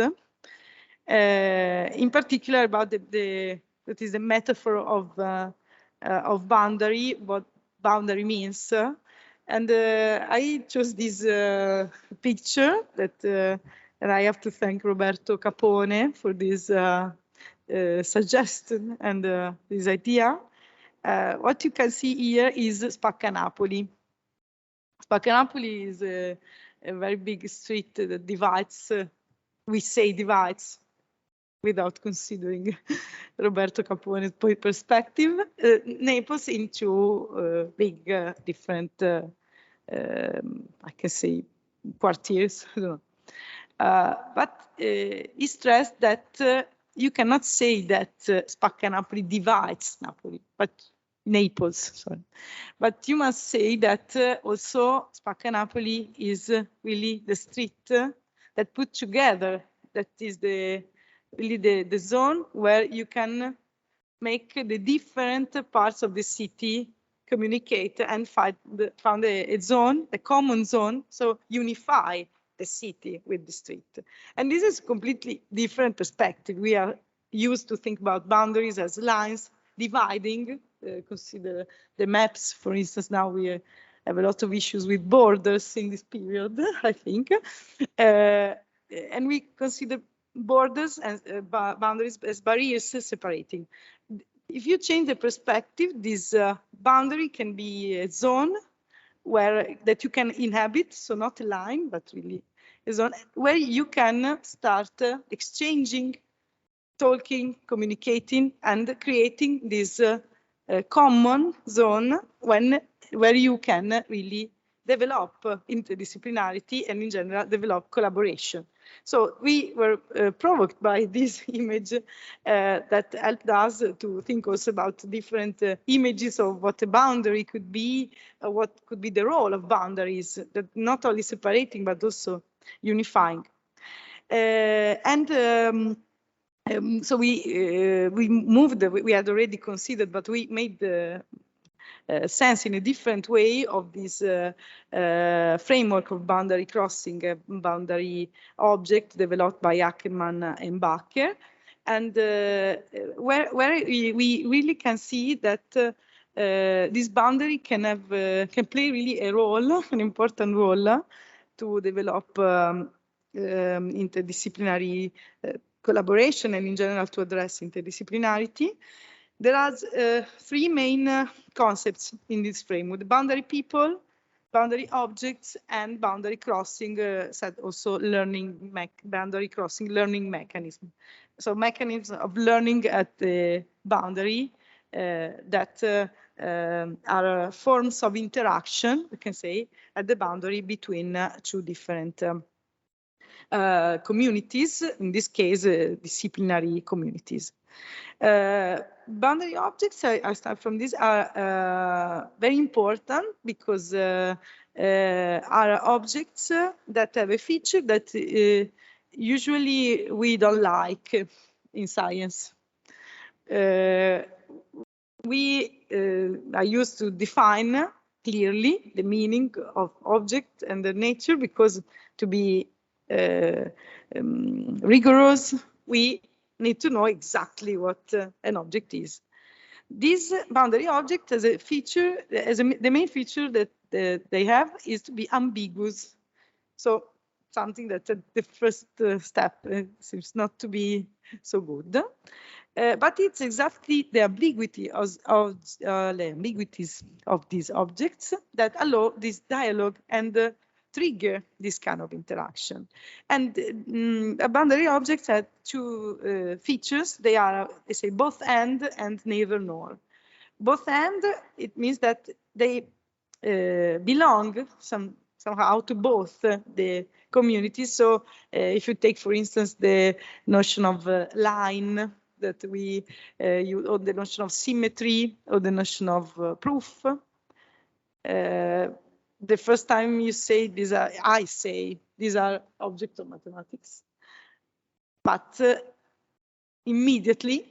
In particular about that is the metaphor of boundary, what boundary means. And I chose this picture that, and I have to thank Roberto Capone for this suggestion and this idea. What you can see here is Spaccanapoli. Spaccanapoli is a very big street that divides, we say divides, without considering Roberto Capone's perspective, Naples into big different, I can say, quartiers. I don't know. But he stressed that you cannot say that Spaccanapoli divides Napoli, but Naples, sorry. But you must say that also Spacca Napoli is really the street that put together, that is really the zone where you can make the different parts of the city communicate and found a zone, a common zone, so unify the city with the street. And this is a completely different perspective. We are used to think about boundaries as lines dividing. Consider the maps, for instance. Now we have a lot of issues with borders in this period, I think. And we consider borders and boundaries as barriers separating. If you change the perspective, this boundary can be a zone that you can inhabit, so not a line, but really a zone where you can start exchanging, talking, communicating, and creating this common zone where you can really develop interdisciplinarity and in general develop collaboration. So we were provoked by this image that helped us to think also about different images of what a boundary could be, what could be the role of boundaries, that not only separating but also unifying. So we moved, we had already considered, but we made the sense in a different way of this framework of boundary crossing, a boundary object developed by Ackermann and Bacher, and where we really can see that this boundary can play really a role, an important role, to develop interdisciplinary collaboration and in general to address interdisciplinarity. There are three main concepts in this framework: the boundary people, boundary objects, and boundary crossing, said also boundary crossing learning mechanism. So mechanisms of learning at the boundary that are forms of interaction, we can say, at the boundary between two different communities, in this case, disciplinary communities. Boundary objects, I start from this, are very important because are objects that have a feature that usually we don't like in science. I used to define clearly the meaning of object and the nature, because to be rigorous, we need to know exactly what an object is. This boundary object has a feature, the main feature that they have is to be ambiguous. So something that at the first step seems not to be so good. But it's exactly the ambiguity the ambiguities of these objects that allow this dialogue and trigger this kind of interaction. And boundary objects have two features. They are, they say, both and neither nor. Both and, it means that they belong somehow to both the communities. So if you take, for instance, the notion of line that we use, or the notion of symmetry, or the notion of proof, the first time you say these are, I say these are objects of mathematics, but immediately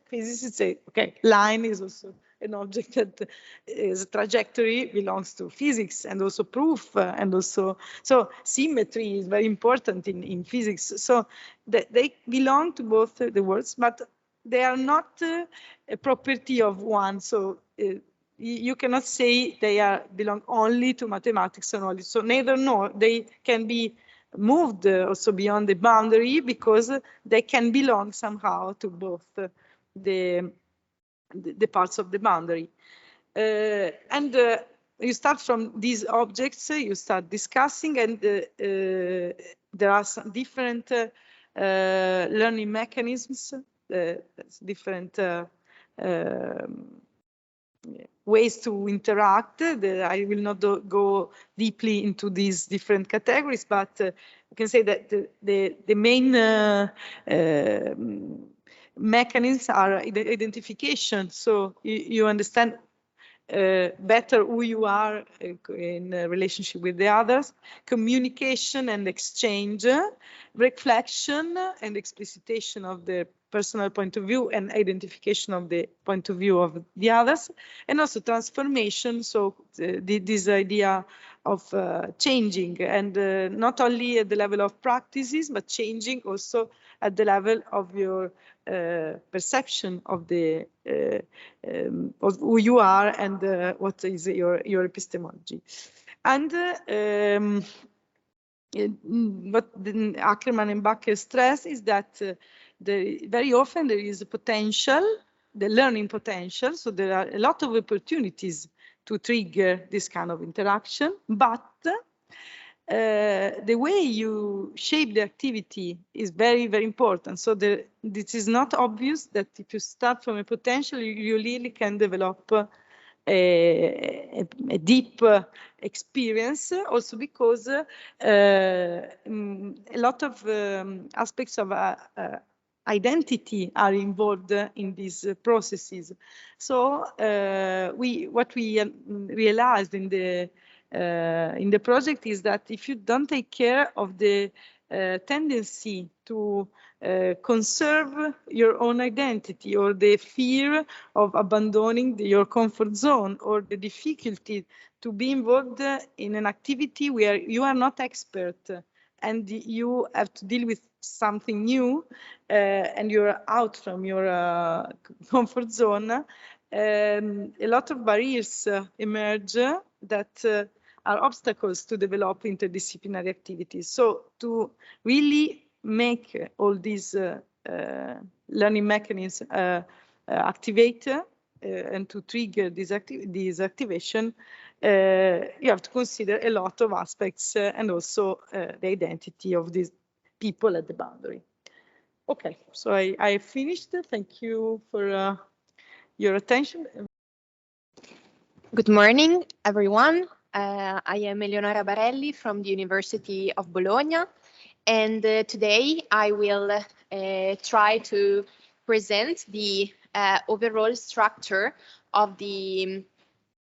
physicists say, okay, line is also an object that is trajectory, belongs to physics, and also proof, and also, so symmetry is very important in physics. So they belong to both the worlds, but they are not a property of one. So you cannot say they belong only to mathematics and only. So neither nor, they can be moved also beyond the boundary, because they can belong somehow to both the parts of the boundary. And you start from these objects, you start discussing, and there are some different learning mechanisms, different ways to interact. I will not go deeply into these different categories, but I can say that the main mechanisms are identification. So you understand better who you are in relationship with the others, communication and exchange, reflection and explicitation of the personal point of view and identification of the point of view of the others, and also transformation. So this idea of changing, and not only at the level of practices, but changing also at the level of your perception of the of who you are and what is your epistemology. And what Ackerman and Bakker stress is that very often there is a potential, the learning potential, so there are a lot of opportunities to trigger this kind of interaction, but the way you shape the activity is very, very important. So this is not obvious that if you start from a potential, you really can develop a deep experience, also because a lot of aspects of identity are involved in these processes. So what we realized in the project is that if you don't take care of the tendency to conserve your own identity, or the fear of abandoning your comfort zone, or the difficulty to be involved in an activity where you are not expert and you have to deal with something new and you're out from your comfort zone, a lot of barriers emerge that are obstacles to develop interdisciplinary activities. So to really make all these learning mechanisms activate and to trigger this activation, you have to consider a lot of aspects and also the identity of these people at the boundary. Okay, so I finished. Thank you for your attention. Good morning, everyone. I am Eleonora Barelli from the University of Bologna, and today I will try to present the overall structure of the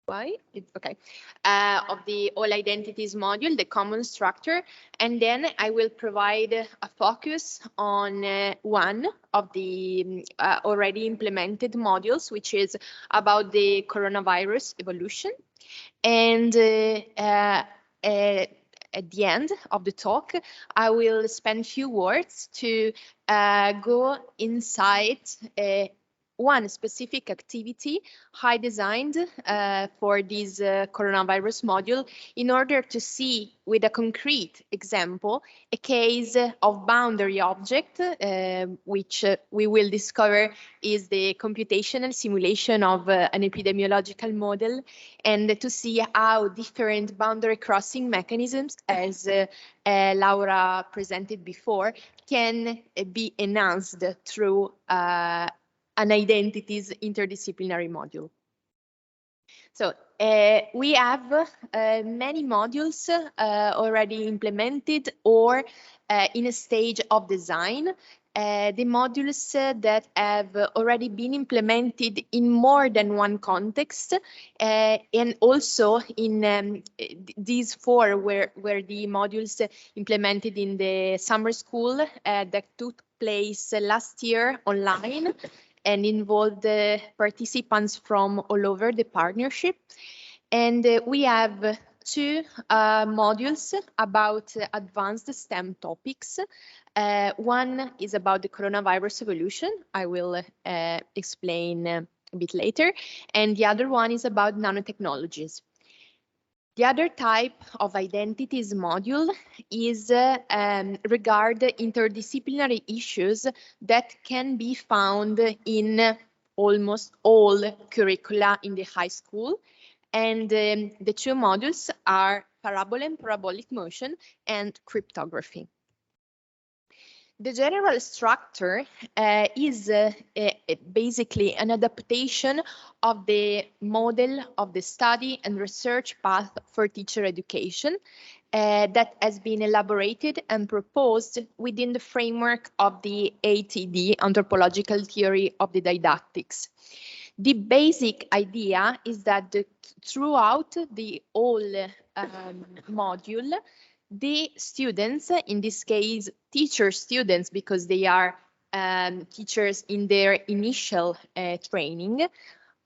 of the All Identities module, the common structure, and then I will provide a focus on one of the already implemented modules, which is about the coronavirus evolution. And at the end of the talk, I will spend a few words to go inside one specific activity I designed for this coronavirus module in order to see with a concrete example a case of boundary object, which we will discover is the computational simulation of an epidemiological model, and to see how different boundary crossing mechanisms, as Laura presented before, can be enhanced through an identities interdisciplinary module. So we have many modules already implemented or in a stage of design. The modules that have already been implemented in more than one context, and also in these four were the modules implemented in the summer school that took place last year online, and involved participants from all over the partnership. And we have two modules about advanced STEM topics. One is about the coronavirus evolution. I will explain a bit later. And the other one is about nanotechnologies. The other type of identities module is regard interdisciplinary issues that can be found in almost all curricula in the high school. And the two modules are parabole and parabolic motion and cryptography. The general structure is basically an adaptation of the model of the study and research path for teacher education that has been elaborated and proposed within the framework of the ATD, anthropological theory of the didactics. The basic idea is that throughout the whole module, the students, in this case, teacher students, because they are teachers in their initial training,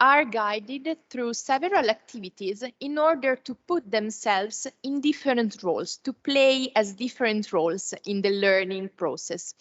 are guided through several activities in order to put themselves in different roles, to play as different roles in the learning process.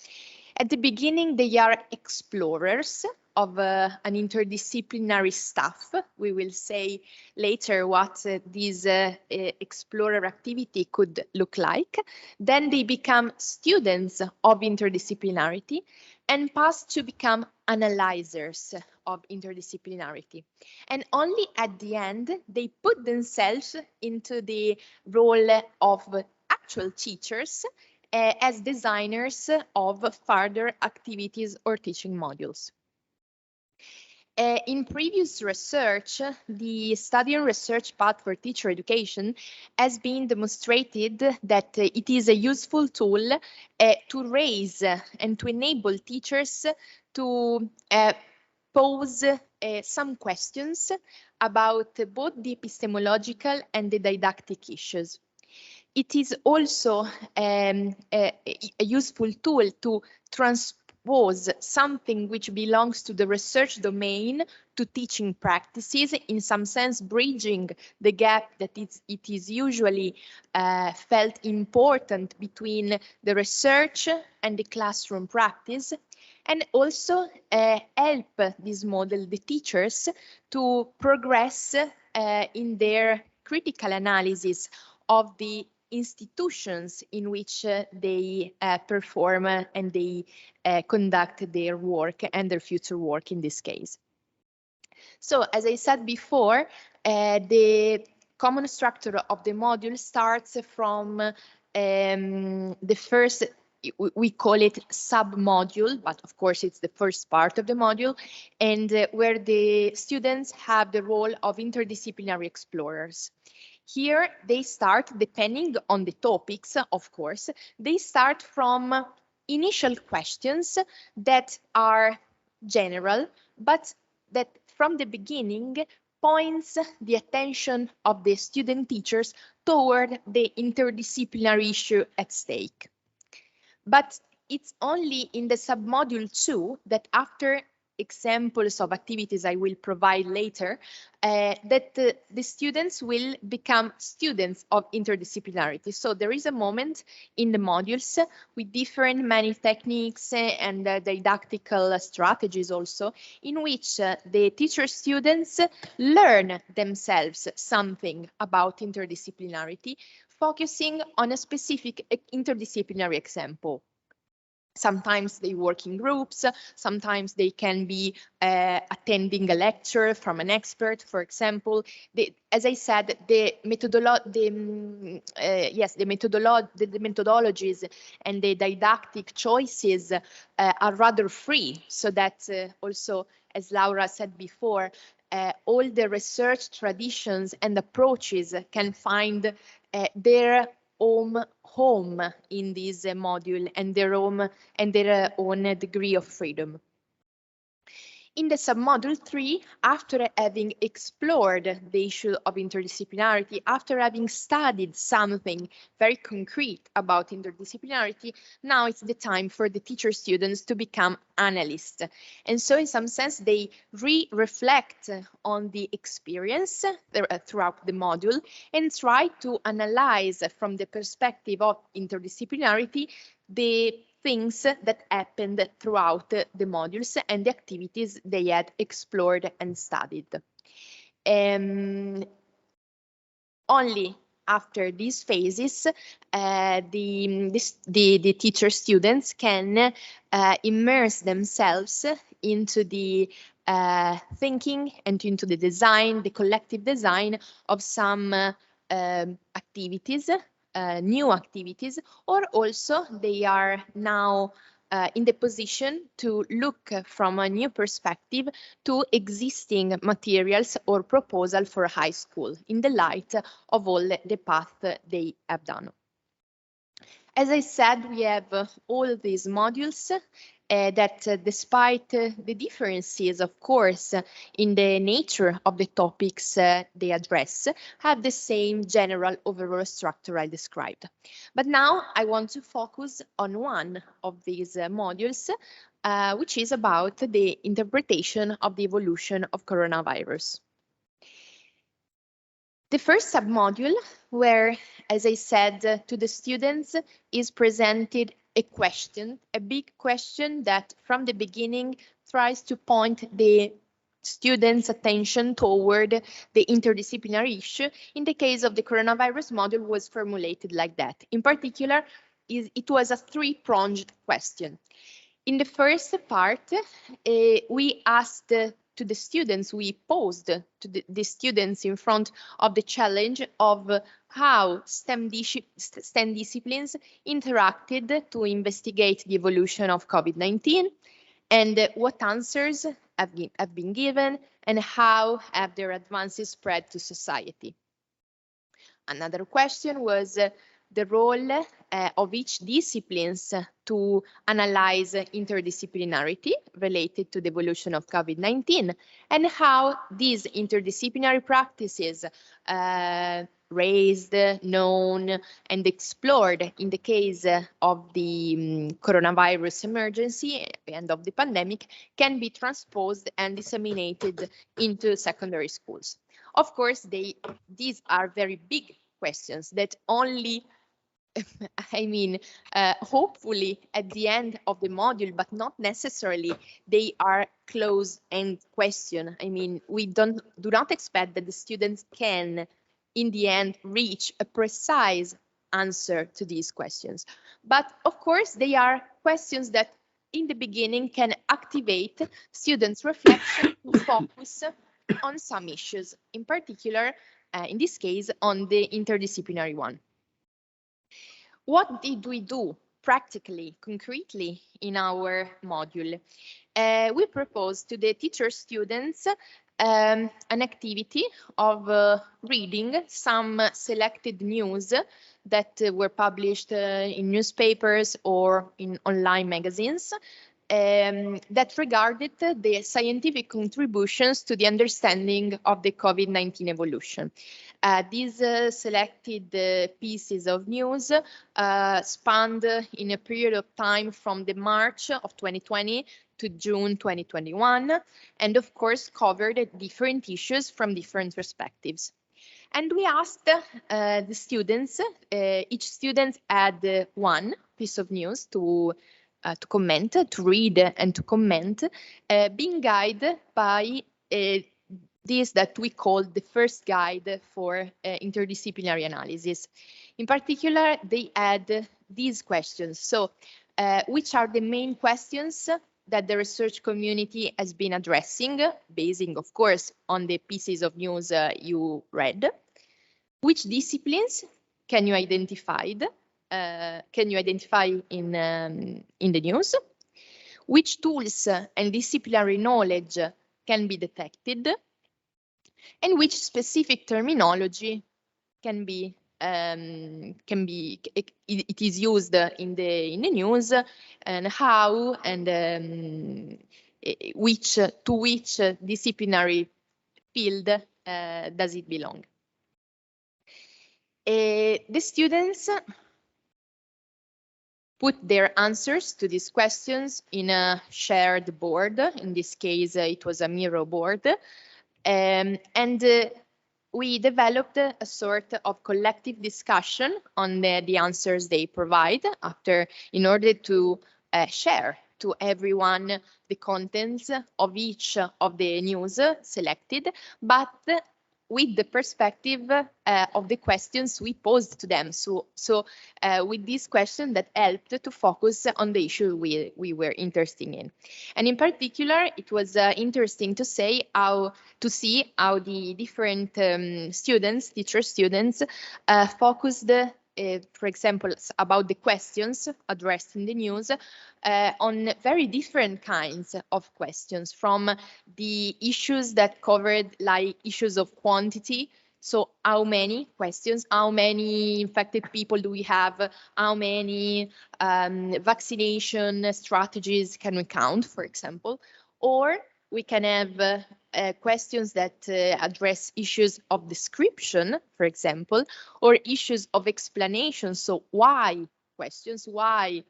At the beginning, they are explorers of an interdisciplinary stuff. We will say later what this explorer activity could look like. Then they become students of interdisciplinarity and pass to become analyzers of interdisciplinarity. And only at the end, they put themselves into the role of actual teachers as designers of further activities or teaching modules. In previous research, the study and research path for teacher education has been demonstrated that it is a useful tool to raise and to enable teachers to pose some questions about both the epistemological and the didactic issues. It is also a useful tool to transpose something which belongs to the research domain to teaching practices, in some sense bridging the gap that it is usually felt important between the research and the classroom practice, and also help this model the teachers to progress in their critical analysis of the institutions in which they perform and they conduct their work and their future work in this case. So, as I said before, the common structure of the module starts from the first, we call it sub-module, but of course it's the first part of the module, and where the students have the role of interdisciplinary explorers. Here they start, depending on the topics, of course, they start from initial questions that are general, but that from the beginning points the attention of the student teachers toward the interdisciplinary issue at stake. But it's only in the submodule 2 that, after examples of activities I will provide later, that the students will become students of interdisciplinarity. So there is a moment in the modules with different many techniques and didactical strategies also, in which the teacher students learn themselves something about interdisciplinarity, focusing on a specific interdisciplinary example. Sometimes they work in groups, sometimes they can be attending a lecture from an expert, for example. As I said, the methodologies and the didactic choices are rather free, so that also, as Laura said before, all the research traditions and approaches can find their home in this module and their own degree of freedom. In the submodule 3, after having explored the issue of interdisciplinarity, after having studied something very concrete about interdisciplinarity, now it's the time for the teacher students to become analysts. And so in some sense, they reflect on the experience throughout the module and try to analyze from the perspective of interdisciplinarity the things that happened throughout the modules and the activities they had explored and studied. Only after these phases, the teacher students can immerse themselves into the thinking and into the design, the collective design of some activities, new activities, or also they are now in the position to look from a new perspective to existing materials or proposal for high school in the light of all the path they have done. As I said, we have all these modules that despite the differences, of course, in the nature of the topics they address, have the same general overall structure I described. But now I want to focus on one of these modules, which is about the interpretation of the evolution of coronavirus. The first submodule, where, as I said to the students, is presented a question, a big question that from the beginning tries to point the students' attention toward the interdisciplinary issue. In the case of the coronavirus module, was formulated like that. In particular, it was a three-pronged question. In the first part, we asked to the students, we posed to the students in front of the challenge of how STEM disciplines interacted to investigate the evolution of COVID-19 and what answers have been given and how have their advances spread to society. Another question was the role of each disciplines to analyze interdisciplinarity related to the evolution of COVID-19 and how these interdisciplinary practices raised, known, and explored in the case of the coronavirus emergency and of the pandemic can be transposed and disseminated into secondary schools. Of course, these are very big questions that only hopefully at the end of the module, but not necessarily they are closed-end question. We do not expect that the students can, in the end, reach a precise answer to these questions. But of course, they are questions that in the beginning can activate students' reflection to focus on some issues, in particular, in this case, on the interdisciplinary one. What did we do practically, concretely in our module? We proposed to the teacher students an activity of reading some selected news that were published in newspapers or in online magazines that regarded the scientific contributions to the understanding of the COVID-19 evolution. These selected pieces of news spanned in a period of time from the March of 2020 to June 2021, and of course covered different issues from different perspectives. And we asked the students, each student had one piece of news to comment, to read and to comment, being guided by this that we call the first guide for interdisciplinary analysis. In particular, they had these questions. So, which are the main questions that the research community has been addressing, basing, of course, on the pieces of news you read? Which disciplines can you identify in the news? Which tools and disciplinary knowledge can be detected? And which specific terminology it is used in the news, and how, and to which disciplinary field does it belong? The students put their answers to these questions in a shared board. In this case, it was a Miro board. And we developed a sort of collective discussion on the answers they provide in order to share to everyone the contents of each of the news selected, but with the perspective of the questions we posed to them. So with this question that helped to focus on the issue we were interested in. And in particular, it was interesting to see how the different teacher students focused, for example, about the questions addressed in the news on very different kinds of questions, from the issues that covered like issues of quantity So how many questions, how many infected people do we have, how many vaccination strategies can we count, for example, or we can have questions that address issues of description, for example, or issues of explanation. So why questions, why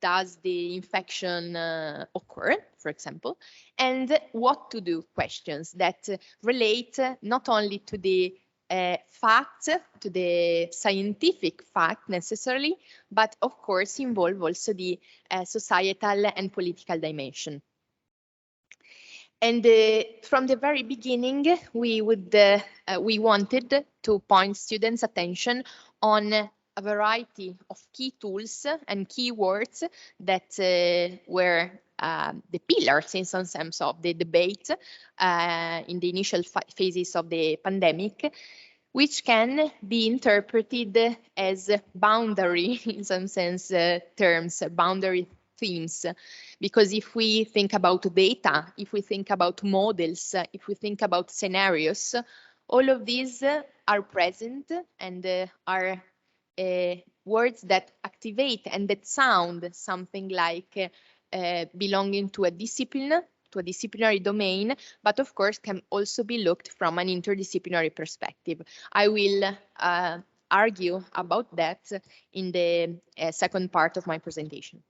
does the infection occur, for example, and what to do questions that relate not only to the fact, to the scientific fact necessarily, but of course involve also the societal and political dimension. And from the very beginning, we wanted to point students' attention on a variety of key tools and keywords that were the pillars in some sense of the debate in the initial phases of the pandemic, which can be interpreted as boundary, in some sense, terms, boundary themes. Because if we think about data, if we think about models, if we think about scenarios, all of these are present and are words that activate and that sound something like belonging to a discipline, to a disciplinary domain, but of course can also be looked from an interdisciplinary perspective. I will argue about that in the second part of my presentation.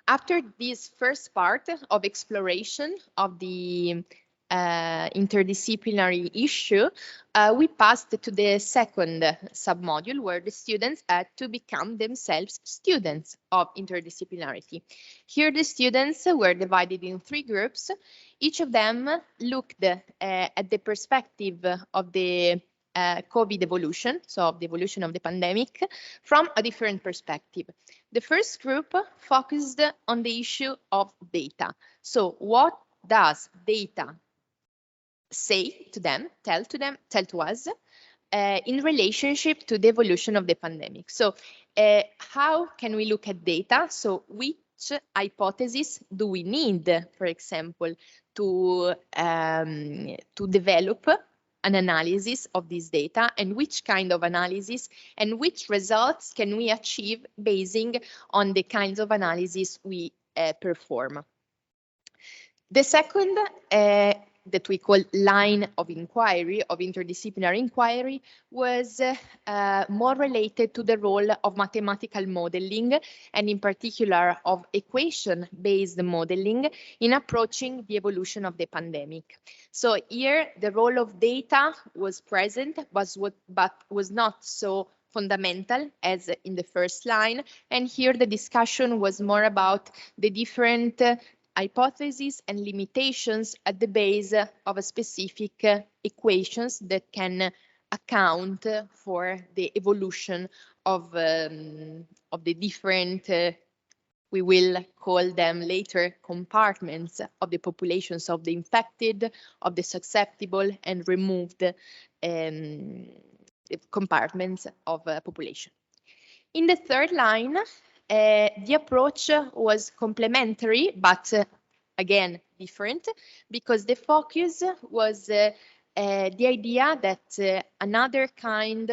After this first part of exploration of the interdisciplinary issue, we passed to the second submodule where the students had to become themselves students of interdisciplinarity. Here the students were divided in 3 groups. Each of them looked at the perspective of the COVID evolution, so of the evolution of the pandemic, from a different perspective. The first group focused on the issue of data. So what does data say to them, tell to us in relationship to the evolution of the pandemic? So how can we look at data? So which hypotheses do we need, for example, to develop an analysis of this data, and which kind of analysis and which results can we achieve basing on the kinds of analysis we perform. The second that we call line of inquiry, of interdisciplinary inquiry, was more related to the role of mathematical modeling, and in particular of equation-based modeling in approaching the evolution of the pandemic. So here the role of data was present, but was not so fundamental as in the first line. And here the discussion was more about the different hypotheses and limitations at the base of a specific equations that can account for the evolution of the different, we will call them later, compartments of the populations of the infected, of the susceptible and removed compartments of population. In the third line, the approach was complementary, but again different, because the focus was the idea that another kind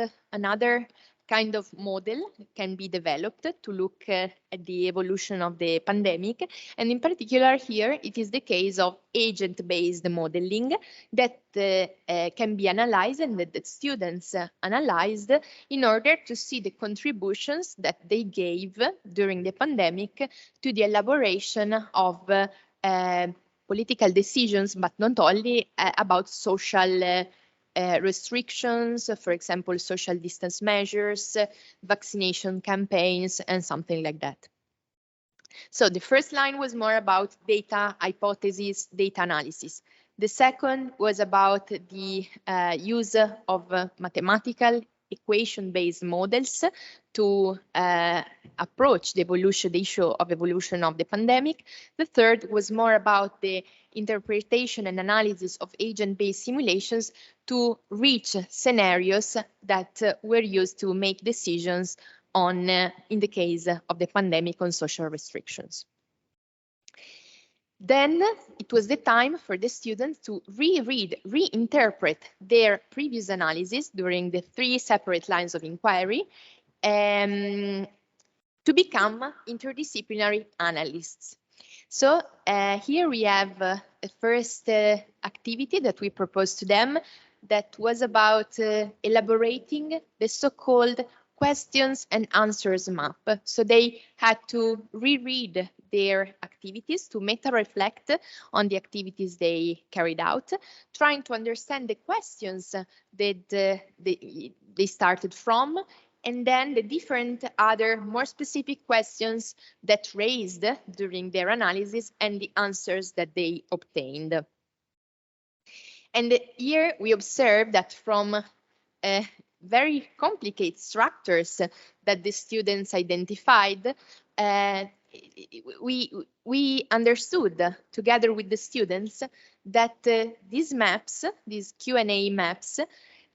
of model can be developed to look at the evolution of the pandemic. And in particular here, it is the case of agent-based modeling that can be analyzed and that students analyzed in order to see the contributions that they gave during the pandemic to the elaboration of political decisions, but not only about social restrictions, for example, social distance measures, vaccination campaigns, and something like that. So the first line was more about data hypotheses, data analysis. The second was about the use of mathematical equation-based models to approach the issue of evolution of the pandemic. The third was more about the interpretation and analysis of agent-based simulations to reach scenarios that were used to make decisions on, in the case of the pandemic, on social restrictions. Then it was the time for the students to reread, reinterpret their previous analysis during the 3 separate lines of inquiry to become interdisciplinary analysts. So here we have a first activity that we proposed to them that was about elaborating the so-called questions and answers map. So they had to reread their activities to meta-reflect on the activities they carried out, trying to understand the questions that they started from, and then the different other more specific questions that raised during their analysis and the answers that they obtained. And here we observe that from very complicated structures that the students identified, we understood together with the students that these maps, these Q&A maps,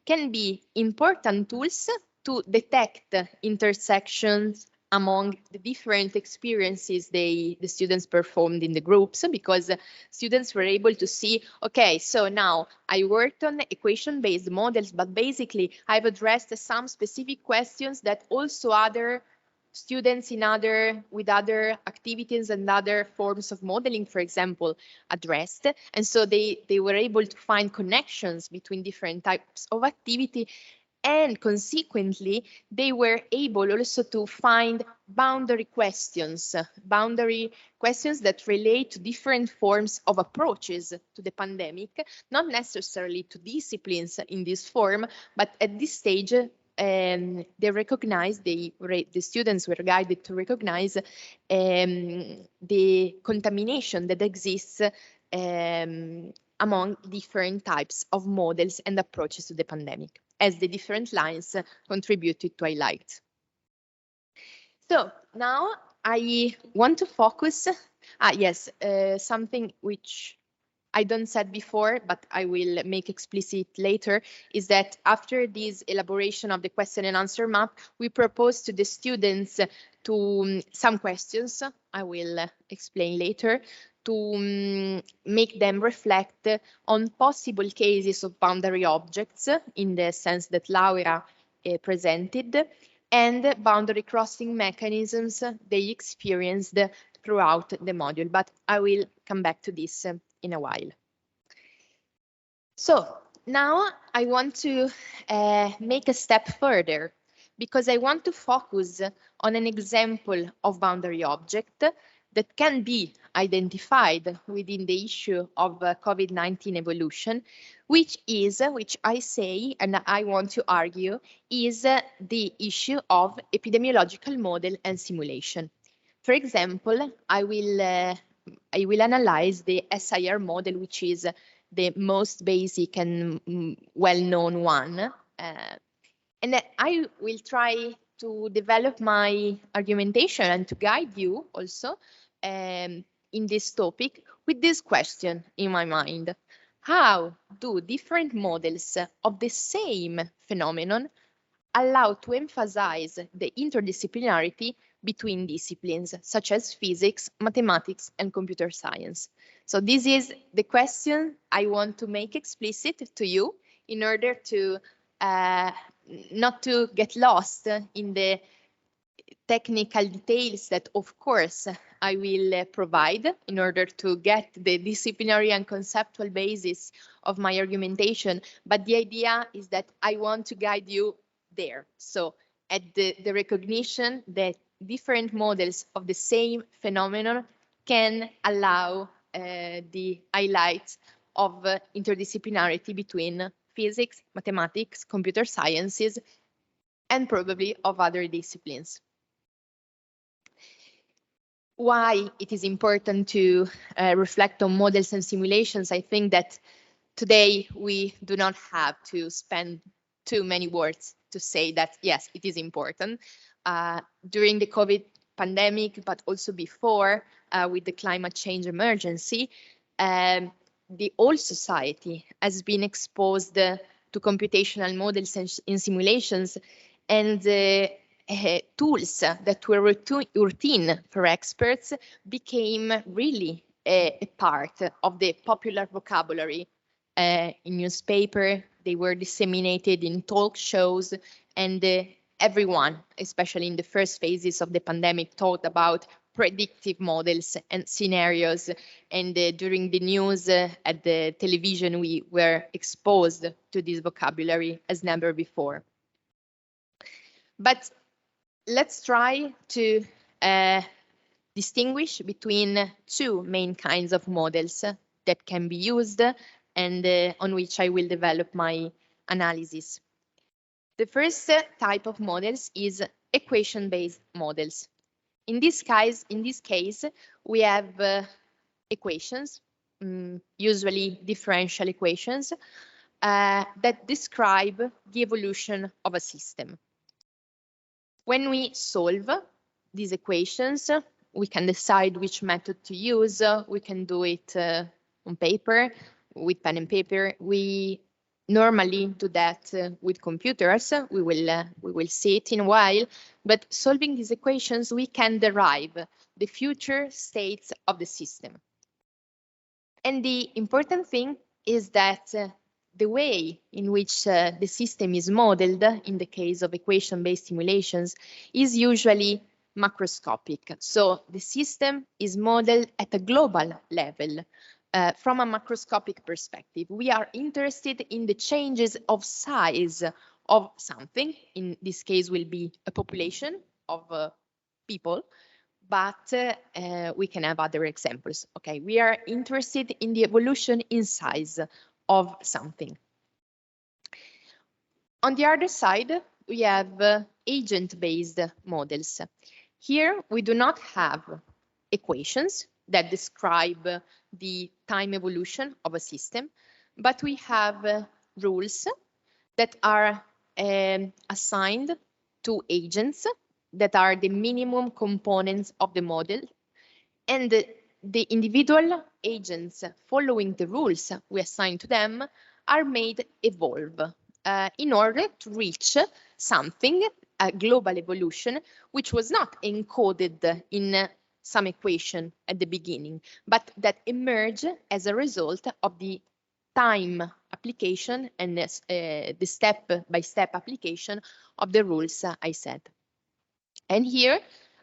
can be important tools to detect intersections among the different experiences the students performed in the groups, because students were able to see, okay, so now I worked on equation-based models, but basically I've addressed some specific questions that also other students with other activities and other forms of modeling, for example, addressed. And so they were able to find connections between different types of activity. And consequently, they were able also to find boundary questions that relate to different forms of approaches to the pandemic, not necessarily to disciplines in this form, but at this stage, they recognized, the students were guided to recognize the contamination that exists among different types of models and approaches to the pandemic, as the different lines contributed to highlight. So now I want to focus, something which I don't said before, but I will make explicit later, is that after this elaboration of the question and answer map, we propose to the students some questions, I will explain later, to make them reflect on possible cases of boundary objects in the sense that Laura presented, and boundary crossing mechanisms they experienced throughout the module, but I will come back to this in a while. So now I want to make a step further, because I want to focus on an example of boundary object that can be identified within the issue of COVID-19 evolution, which I say, and I want to argue, is the issue of epidemiological model and simulation. For example, I will analyze the SIR model, which is the most basic and well-known one. And I will try to develop my argumentation and to guide you also in this topic with this question in my mind. How do different models of the same phenomenon allow to emphasize the interdisciplinarity between disciplines, such as physics, mathematics, and computer science? So this is the question I want to make explicit to you in order to not to get lost in the technical details that, of course, I will provide in order to get the disciplinary and conceptual basis of my argumentation. But the idea is that I want to guide you there. So at the recognition that different models of the same phenomenon can allow the highlights of interdisciplinarity between physics, mathematics, computer sciences, and probably of other disciplines. Why it is important to reflect on models and simulations? I think that today we do not have to spend too many words to say that, yes, it is important. During the COVID pandemic, but also before, with the climate change emergency, the whole society has been exposed to computational models and simulations, and tools that were routine for experts became really a part of the popular vocabulary in newspaper. They were disseminated in talk shows, and everyone, especially in the first phases of the pandemic, talked about predictive models and scenarios. And during the news at the television, we were exposed to this vocabulary as never before. But let's try to distinguish between two main kinds of models that can be used and on which I will develop my analysis. The first type of models is equation-based models. In this case, we have equations, usually differential equations, that describe the evolution of a system. When we solve these equations, we can decide which method to use. We can do it on paper, with pen and paper. We normally do that with computers. We will see it in a while. But solving these equations, we can derive the future states of the system. And the important thing is that the way in which the system is modeled, in the case of equation-based simulations, is usually macroscopic. So the system is modeled at a global level. From a macroscopic perspective, we are interested in the changes of size of something. In this case will be a population of people, but we can have other examples. Okay, we are interested in the evolution in size of something. On the other side, we have agent-based models. Here, we do not have equations that describe the time evolution of a system, but we have rules that are assigned to agents that are the minimum components of the model, and the individual agents following the rules we assign to them are made evolve in order to reach something, a global evolution, which was not encoded in some equation at the beginning, but that emerge as a result of the time application and the step-by-step application of the rules I said. And here,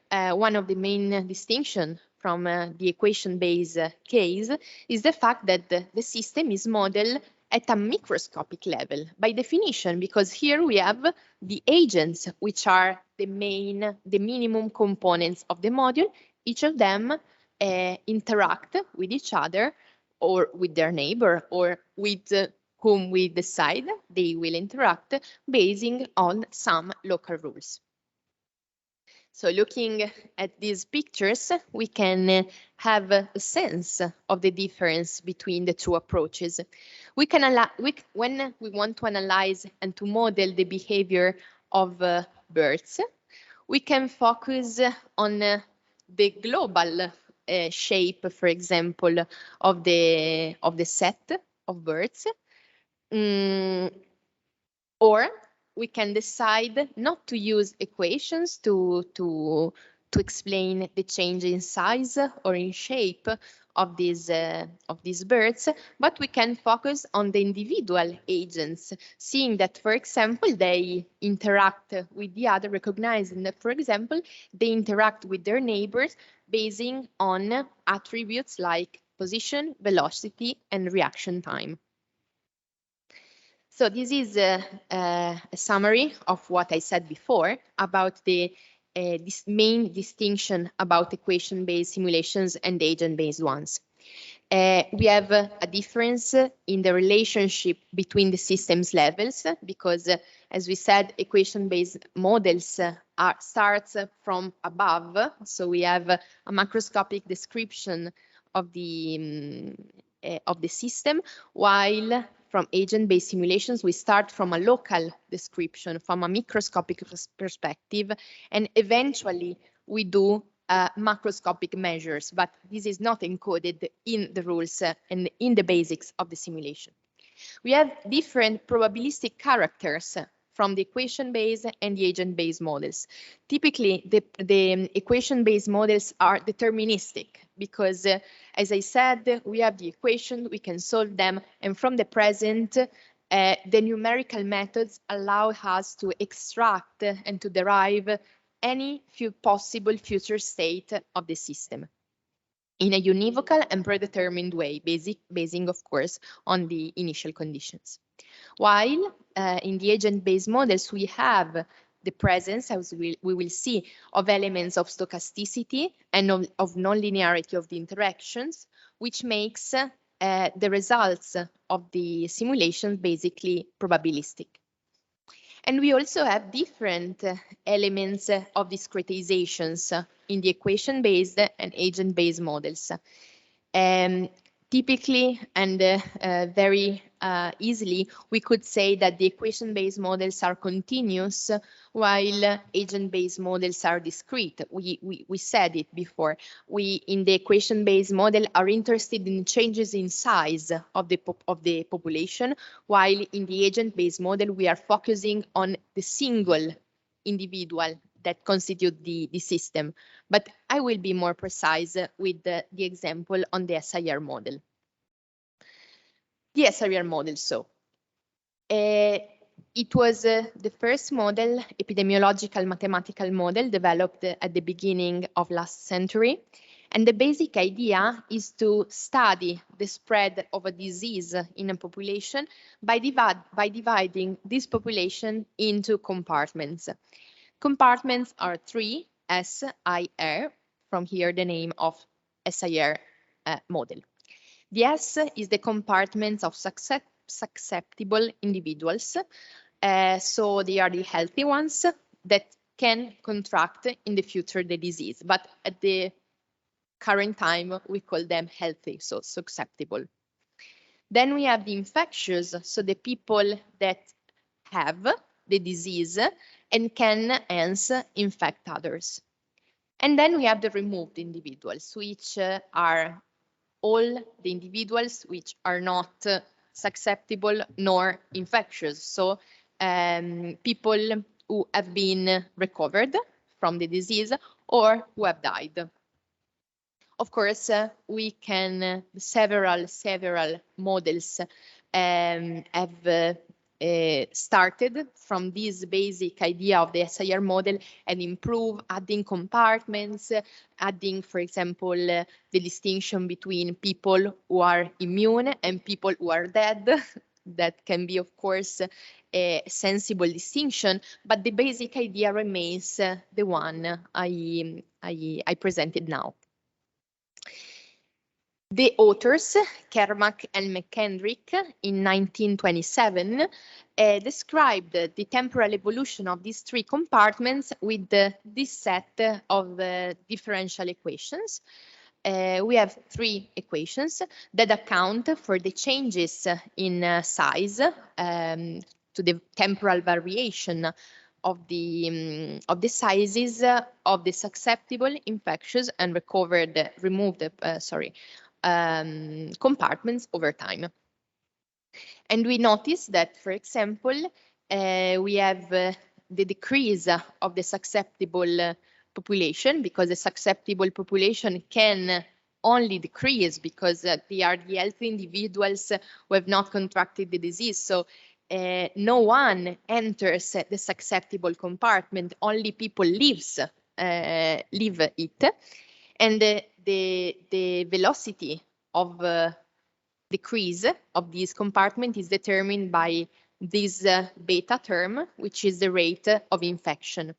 one of the main distinctions from the equation-based case is the fact that the system is modeled at a microscopic level by definition, because here we have the agents, which are the minimum components of the module. Each of them interact with each other or with their neighbor or with whom we decide they will interact basing on some local rules. So looking at these pictures, we can have a sense of the difference between the two approaches. We can when we want to analyze and to model the behavior of birds, we can focus on the global shape, for example, of the set of birds, or we can decide not to use equations to explain the change in size or in shape of these birds, but we can focus on the individual agents, seeing that, for example, they interact with the other, recognizing that, for example, they interact with their neighbors basing on attributes like position, velocity, and reaction time. So this is a summary of what I said before about the this main distinction about equation-based simulations and agent-based ones. We have a difference in the relationship between the systems levels, because as we said, equation-based models starts from above. So we have a macroscopic description of the system, while from agent-based simulations, we start from a local description, from a microscopic perspective, and eventually we do macroscopic measures, but this is not encoded in the rules and in the basics of the simulation. We have different probabilistic characters from the equation-based and the agent-based models. Typically, the equation-based models are deterministic because, as I said, we have the equation, we can solve them, and from the present, the numerical methods allow us to extract and to derive any possible future state of the system in a univocal and predetermined way, basing, of course, on the initial conditions. While in the agent-based models, we have the presence, as we will see, of elements of stochasticity and of nonlinearity of the interactions, which makes the results of the simulation basically probabilistic. And we also have different elements of discretizations in the equation-based and agent-based models. Typically and very easily, we could say that the equation-based models are continuous while agent-based models are discrete. We said it before. We, in the equation-based model, are interested in changes in size of the population, while in the agent-based model, we are focusing on the single individual that constitute the system. But I will be more precise with the example on the SIR model. The SIR model, so. It was the first model, epidemiological mathematical model, developed at the beginning of last century. And the basic idea is to study the spread of a disease in a population by dividing this population into compartments. Compartments are three, SIR, from here the name of SIR model. The S is the compartments of susceptible individuals. So they are the healthy ones that can contract in the future the disease, but at the current time we call them healthy, so susceptible. Then we have the infectious, so the people that have the disease and can hence infect others. And then we have the removed individuals, which are all the individuals which are not susceptible nor infectious. So people who have been recovered from the disease or who have died. Of course, we can, several models have started from this basic idea of the SIR model and improve, adding compartments, adding, for example, the distinction between people who are immune and people who are dead. That can be, of course, a sensible distinction, but the basic idea remains the one I presented now. The authors, Kermack and McKendrick, in 1927, described the temporal evolution of these three compartments with this set of differential equations. We have three equations that account for the changes in size to the temporal variation of the sizes of the susceptible, infectious, and removed compartments over time. And we notice that, for example, we have the decrease of the susceptible population, because the susceptible population can only decrease because they are the healthy individuals who have not contracted the disease. So no one enters the susceptible compartment, only people leave it. And the velocity of decrease of this compartment is determined by this beta term, which is the rate of infection.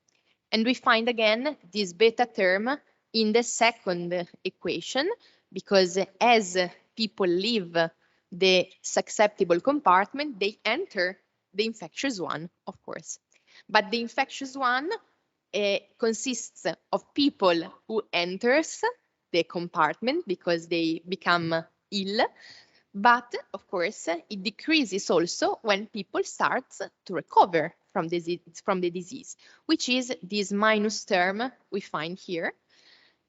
And we find again this beta term in the second equation, because as people leave the susceptible compartment, they enter the infectious one, of course. But the infectious one consists of people who enters the compartment because they become ill, but of course it decreases also when people start to recover from the disease, which is this minus term we find here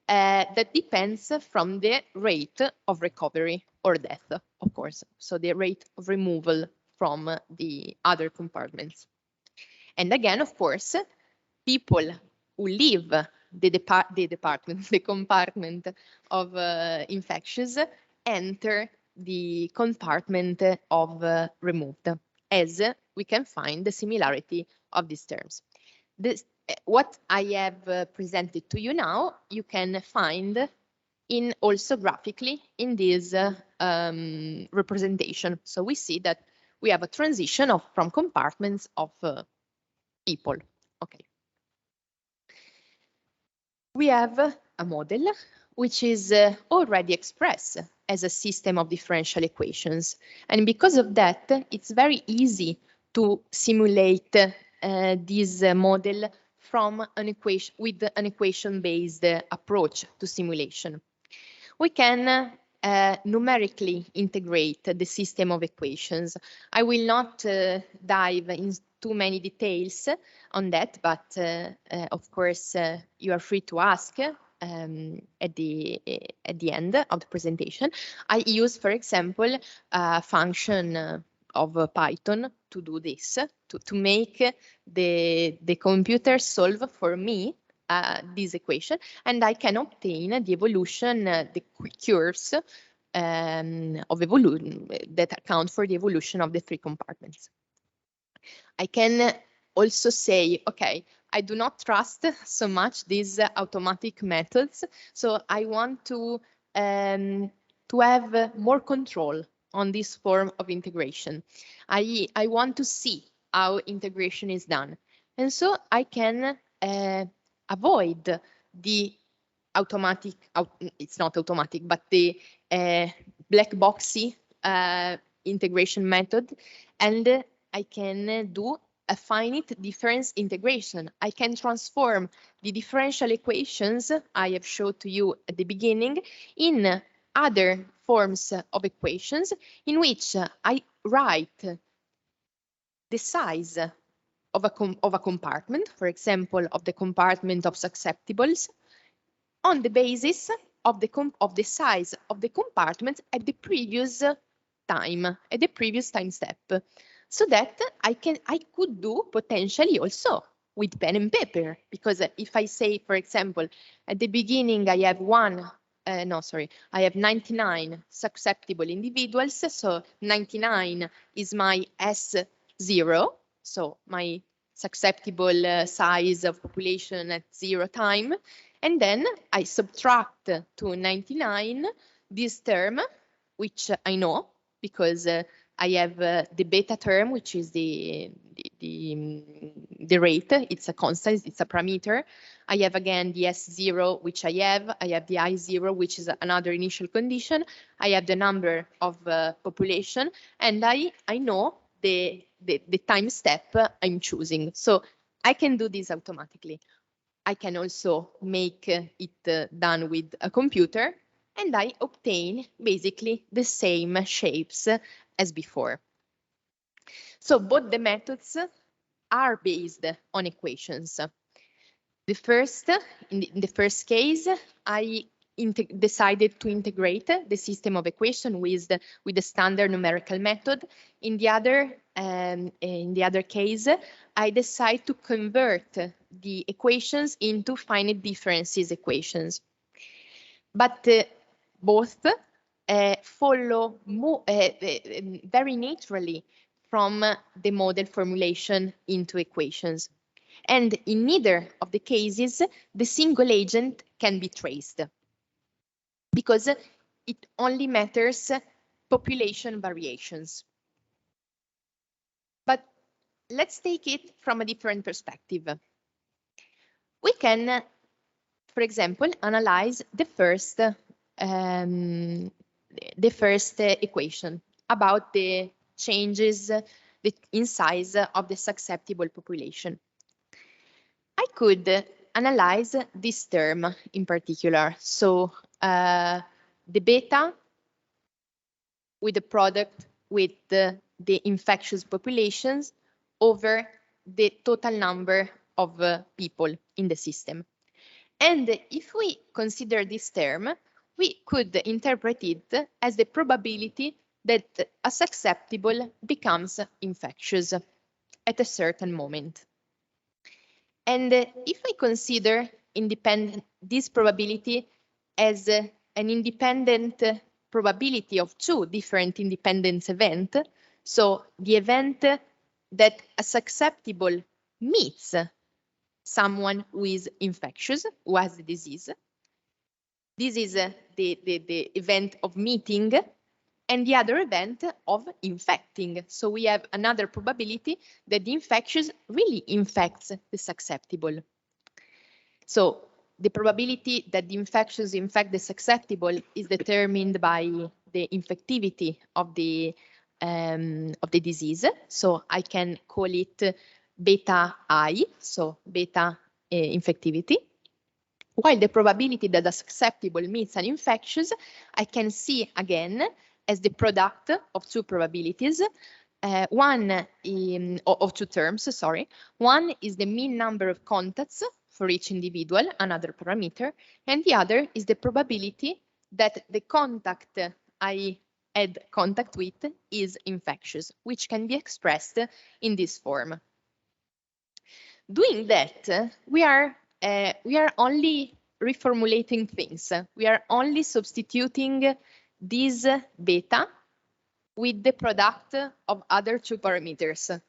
that depends from the rate of recovery or death, of course, so the rate of removal from the other compartments. And again, of course, people who leave the compartment of infectious enter the compartment of removed, as we can find the similarity of these terms. What I have presented to you now, you can find in also graphically in this representation. So we see that we have a transition from compartments of people. Okay. We have a model which is already expressed as a system of differential equations. And because of that, it's very easy to simulate this model from an equation with an equation-based approach to simulation. We can numerically integrate the system of equations. I will not dive in too many details on that, but of course you are free to ask at the end of the presentation. I use, for example, a function of Python to do this, to make the computer solve for me this equation, and I can obtain the evolution, the curves of evolution that account for the evolution of the three compartments. I can also say, okay, I do not trust so much these automatic methods, so I want to have more control on this form of integration. I want to see how integration is done, and so I can avoid the automatic, it's not automatic, but the black boxy integration method, and I can do a finite difference integration. I can transform the differential equations I have showed to you at the beginning in other forms of equations in which I write the size of a compartment, for example, of the compartment of susceptibles, on the basis of the size of the compartment at the previous time step, so that I could do potentially also with pen and paper, because if I say, for example, at the beginning I have I have 99 susceptible individuals, so 99 is my S0, so my susceptible size of population at 0 time, and then I subtract to 99 this term, which I know because I have the beta term, which is the rate. It's a constant, it's a parameter. I have again the S0, which I have the I0, which is another initial condition. I have the number of population, and I know the time step I'm choosing. So I can do this automatically. I can also make it done with a computer, and I obtain basically the same shapes as before. So both the methods are based on equations. In the first case, I decided to integrate the system of equation with the standard numerical method. In the other case, I decide to convert the equations into finite differences equations. But both follow very naturally from the model formulation into equations. And in neither of the cases, the single agent can be traced, because it only matters population variations. But let's take it from a different perspective. We can, for example, analyze the first equation about the changes in size of the susceptible population. I could analyze this term in particular. So the beta with the product with the infectious populations over the total number of people in the system. And if we consider this term, we could interpret it as the probability that a susceptible becomes infectious at a certain moment. And if I consider this probability as an independent probability of two different independent events, so the event that a susceptible meets someone who is infectious, who has the disease. This is the event of meeting, and the other event of infecting. So we have another probability that the infectious really infects the susceptible. So the probability that the infectious infect the susceptible is determined by the infectivity of the disease. So I can call it beta I, so beta infectivity. While the probability that a susceptible meets an infectious, I can see again as the product of two probabilities, of two terms, sorry. One is the mean number of contacts for each individual, another parameter, and the other is the probability that the contact I had contact with is infectious, which can be expressed in this form. Doing that, we are only reformulating things. We are only substituting this beta with the product of other two parameters,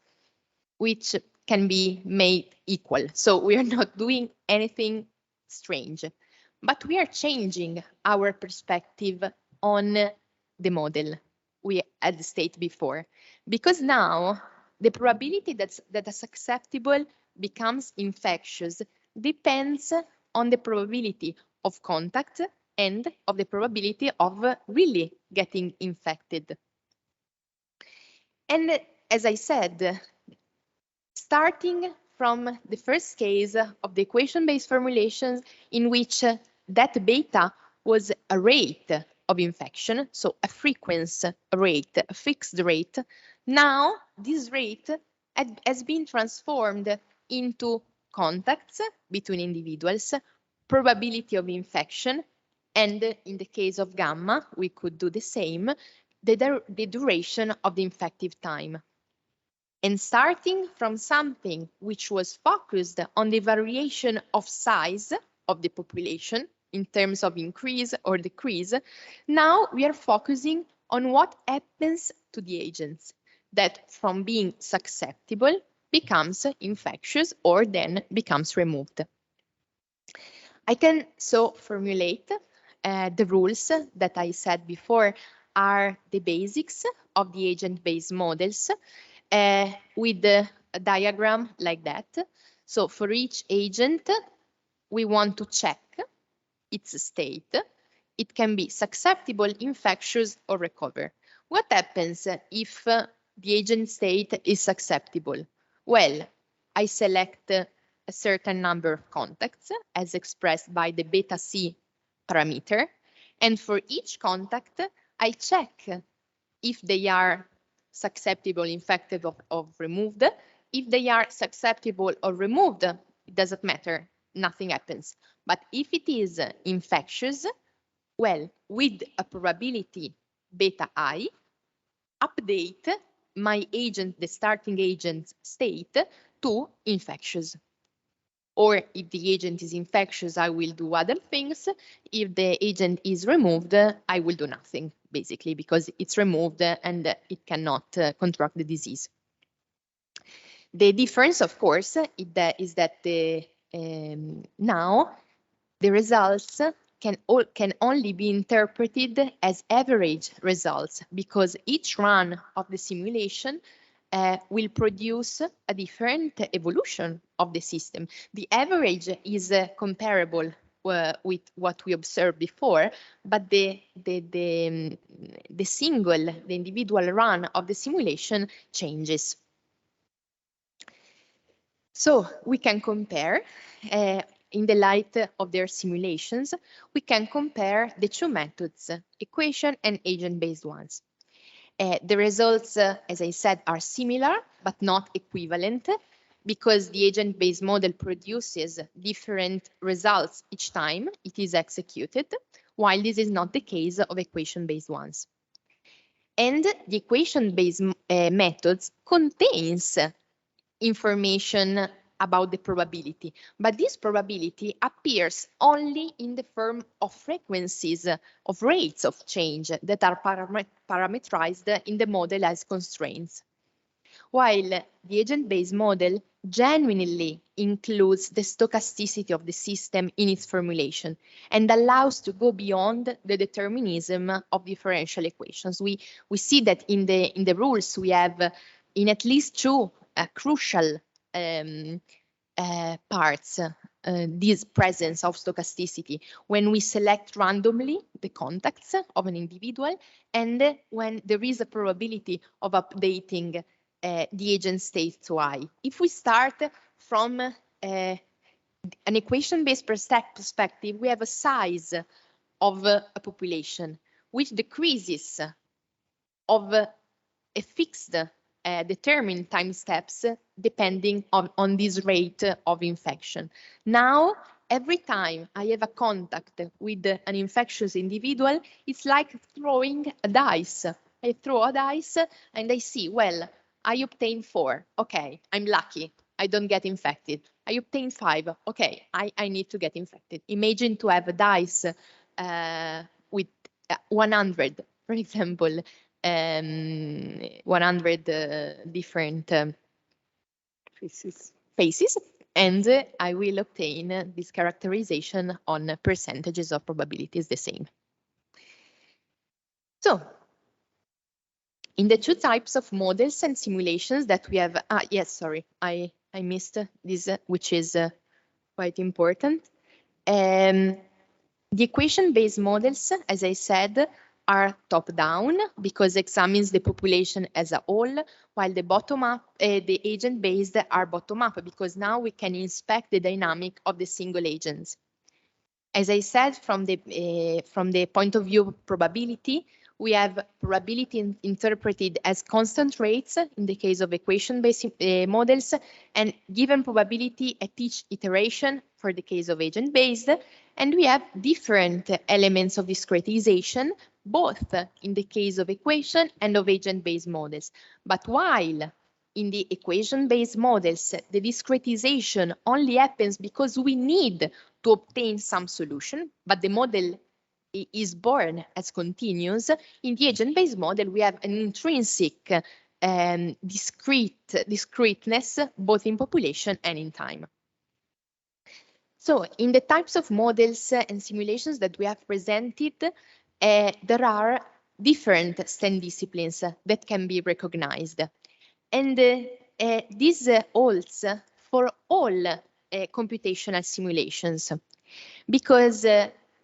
which can be made equal. So we are not doing anything strange, but we are changing our perspective on the model we had stated before, because now the probability that a susceptible becomes infectious depends on the probability of contact and of the probability of really getting infected. And as I said, starting from the first case of the equation-based formulations in which that beta was a rate of infection, so a frequency rate, a fixed rate, now this rate has been transformed into contacts between individuals, probability of infection, and in the case of gamma, we could do the same, the duration of the infective time. And starting from something which was focused on the variation of size of the population in terms of increase or decrease, now we are focusing on what happens to the agents that from being susceptible becomes infectious or then becomes removed. I can so formulate the rules that I said before are the basics of the agent-based models with a diagram like that. So for each agent, we want to check its state. It can be susceptible, infectious, or recover. What happens if the agent state is susceptible? Well, I select a certain number of contacts as expressed by the beta C parameter. And for each contact, I check if they are susceptible, infected, or removed. If they are susceptible or removed, it doesn't matter, nothing happens. But if it is infectious, well, with a probability beta I, update my agent, the starting agent state, to infectious. Or if the agent is infectious, I will do other things. If the agent is removed, I will do nothing, basically, because it's removed and it cannot contract the disease. The difference, of course, is that now the results can only be interpreted as average results, because each run of the simulation will produce a different evolution of the system. The average is comparable with what we observed before, but the individual run of the simulation changes. So we can compare, in the light of their simulations, we can compare the two methods, equation and agent-based ones. The results, as I said, are similar, but not equivalent, because the agent-based model produces different results each time it is executed, while this is not the case of equation-based ones. And the equation-based methods contains information about the probability, but this probability appears only in the form of frequencies, of rates of change that are parameterized in the model as constraints. While the agent-based model genuinely includes the stochasticity of the system in its formulation and allows to go beyond the determinism of differential equations. We see that in the rules we have in at least two crucial parts this presence of stochasticity when we select randomly the contacts of an individual and when there is a probability of updating the agent state to I. If we start from an equation-based perspective, we have a size of a population which decreases of a fixed determined time steps depending on this rate of infection. Now, every time I have a contact with an infectious individual, it's like throwing a dice. I throw a dice and I see, well, I obtain 4. Okay, I'm lucky. I don't get infected. I obtain 5. Okay, I need to get infected. Imagine to have a dice with 100, for example, 100 different faces, and I will obtain this characterization on percentages of probabilities the same. So, in the two types of models and simulations that we have, yes, sorry, I missed this, which is quite important. The equation-based models, as I said, are top-down because examines the population as a whole, while the bottom-up, the agent-based are bottom-up because now we can inspect the dynamic of the single agents. As I said, from the point of view of probability, we have probability interpreted as constant rates in the case of equation-based models, and given probability at each iteration for the case of agent-based, and we have different elements of discretization, both in the case of equation and of agent-based models. But while in the equation-based models, the discretization only happens because we need to obtain some solution, but the model is born as continuous. In the agent-based model, we have an intrinsic discreteness, both in population and in time. So in the types of models and simulations that we have presented, there are different STEM disciplines that can be recognized. And this holds for all computational simulations, because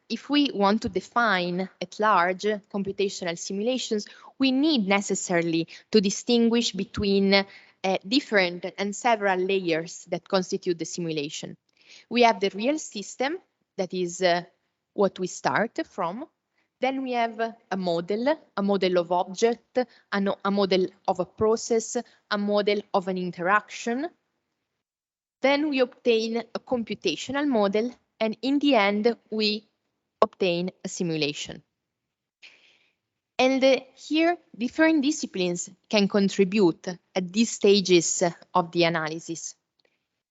if we want to define at large computational simulations, we need necessarily to distinguish between different and several layers that constitute the simulation. We have the real system, that is what we start from. Then we have a model of object, a model of a process, a model of an interaction. Then we obtain a computational model, and in the end, we obtain a simulation. And here, different disciplines can contribute at these stages of the analysis,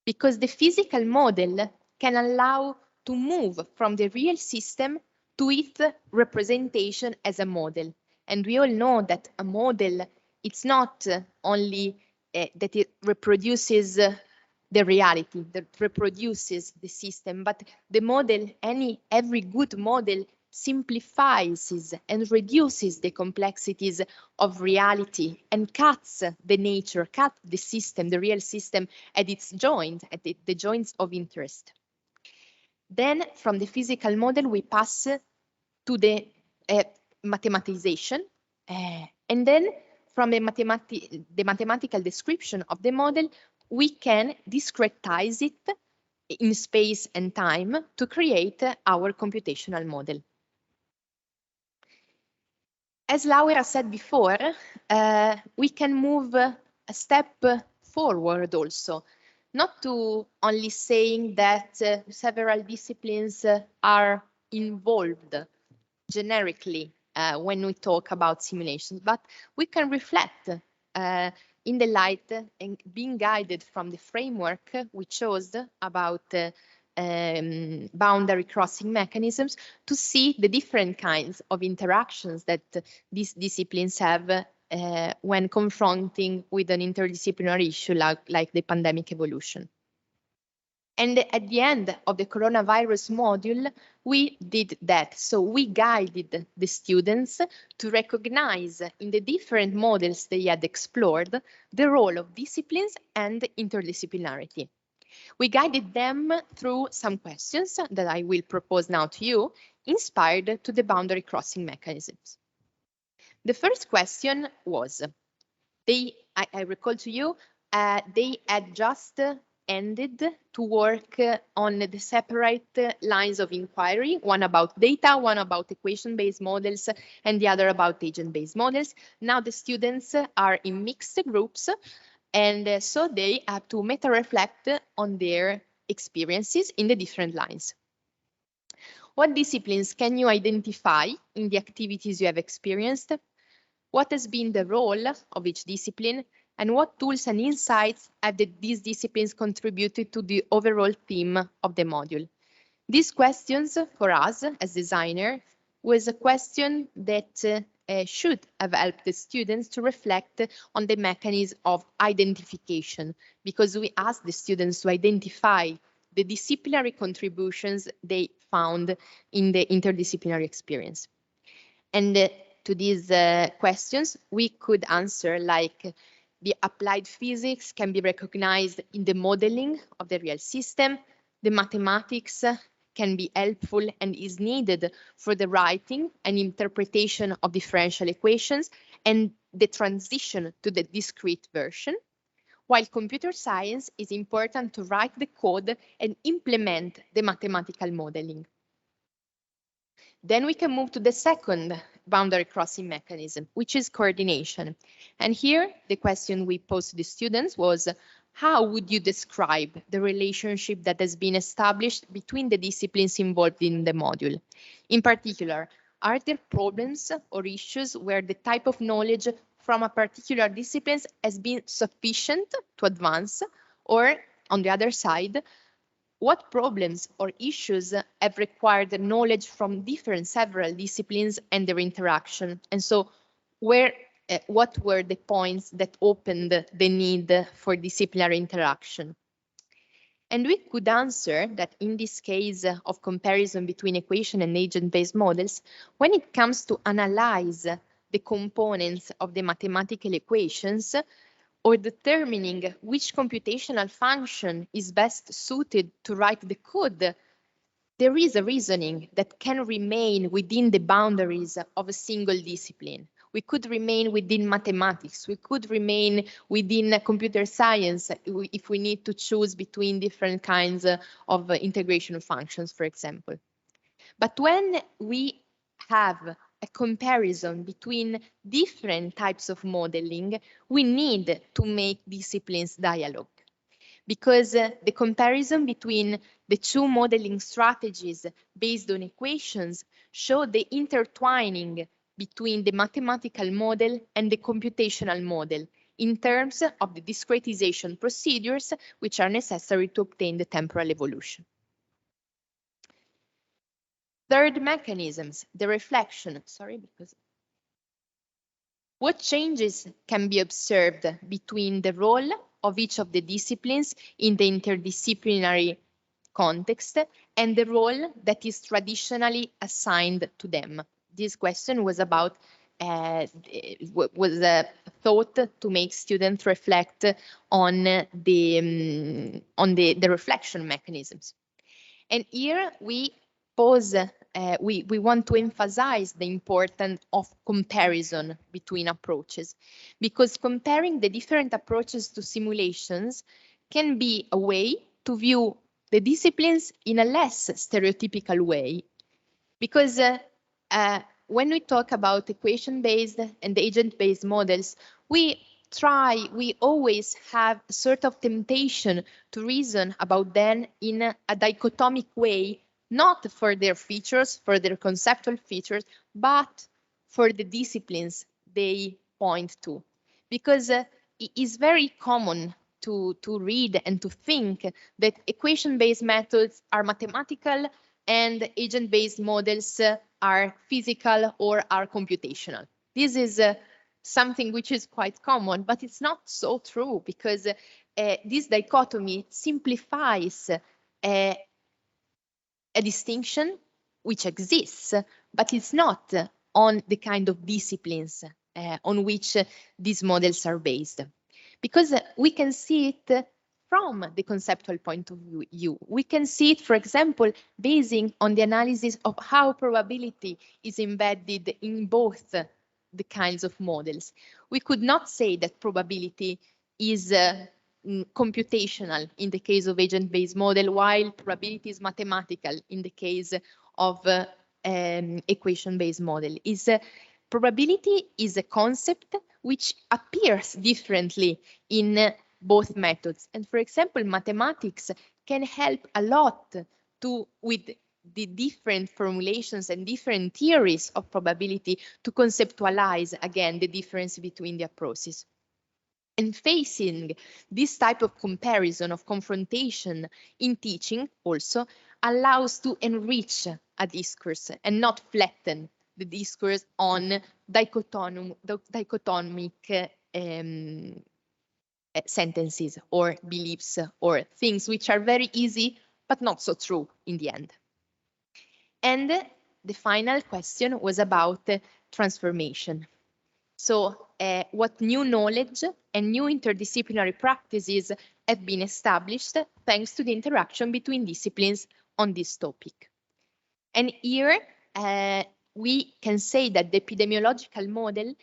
because the physical model can allow to move from the real system to its representation as a model. And we all know that a model, it's not only that it reproduces the reality, that reproduces the system, but the model, every good model simplifies and reduces the complexities of reality and cuts the nature, cuts the system, the real system at its joint, at the joints of interest. Then from the physical model, we pass to the mathematization, and then from the mathematical description of the model, we can discretize it in space and time to create our computational model. As Laura said before, we can move a step forward also, not to only saying that several disciplines are involved generically when we talk about simulations, but we can reflect in the light and being guided from the framework we chose about boundary crossing mechanisms to see the different kinds of interactions that these disciplines have when confronting with an interdisciplinary issue like the pandemic evolution. And at the end of the coronavirus module, we did that. So we guided the students to recognize in the different models they had explored the role of disciplines and interdisciplinarity. We guided them through some questions that I will propose now to you, inspired to the boundary crossing mechanisms. The first question was, I recall to you, they had just ended to work on the separate lines of inquiry, one about data, one about equation-based models, and the other about agent-based models. Now the students are in mixed groups, and so they have to meta-reflect on their experiences in the different lines. What disciplines can you identify in the activities you have experienced? What has been the role of each discipline? And what tools and insights have these disciplines contributed to the overall theme of the module? These questions for us as designer was a question that should have helped the students to reflect on the mechanism of identification, because we asked the students to identify the disciplinary contributions they found in the interdisciplinary experience. And to these questions, we could answer like, the applied physics can be recognized in the modeling of the real system. The mathematics can be helpful and is needed for the writing and interpretation of differential equations and the transition to the discrete version, while computer science is important to write the code and implement the mathematical modeling. Then we can move to the second boundary crossing mechanism, which is coordination. And here, the question we posed to the students was, how would you describe the relationship that has been established between the disciplines involved in the module? In particular, are there problems or issues where the type of knowledge from a particular discipline has been sufficient to advance? Or, on the other side, what problems or issues have required knowledge from several disciplines and their interaction? And so what were the points that opened the need for disciplinary interaction? And we could answer that in this case of comparison between equation and agent-based models, when it comes to analyze the components of the mathematical equations, or determining which computational function is best suited to write the code, there is a reasoning that can remain within the boundaries of a single discipline. We could remain within mathematics. We could remain within computer science if we need to choose between different kinds of integration functions, for example. But when we have a comparison between different types of modeling, we need to make disciplines dialogue, because the comparison between the two modeling strategies based on equations show the intertwining between the mathematical model and the computational model in terms of the discretization procedures which are necessary to obtain the temporal evolution. Third mechanisms, the reflection. What changes can be observed between the role of each of the disciplines in the interdisciplinary context and the role that is traditionally assigned to them? This question was about thought to make students reflect on the reflection mechanisms. And here we we want to emphasize the importance of comparison between approaches, because comparing the different approaches to simulations can be a way to view the disciplines in a less stereotypical way. Because when we talk about equation-based and agent-based models, we always have a sort of temptation to reason about them in a dichotomic way, not for their features, for their conceptual features, but for the disciplines they point to. Because it is very common to read and to think that equation-based methods are mathematical and agent-based models are physical or are computational. This is something which is quite common, but it's not so true, because this dichotomy simplifies a distinction which exists, but it's not on the kind of disciplines on which these models are based. Because we can see it from the conceptual point of view. We can see it, for example, basing on the analysis of how probability is embedded in both the kinds of models. We could not say that probability is computational in the case of agent-based model, while probability is mathematical in the case of equation-based model. Probability is a concept which appears differently in both methods. And for example, mathematics can help a lot with the different formulations and different theories of probability to conceptualize, again, the difference between the approaches. And facing this type of comparison, of confrontation in teaching also allows to enrich a discourse and not flatten the discourse on dichotomic sentences or beliefs or things which are very easy but not so true in the end. And the final question was about transformation. So what new knowledge and new interdisciplinary practices have been established thanks to the interaction between disciplines on this topic. And here we can say that the epidemiological model,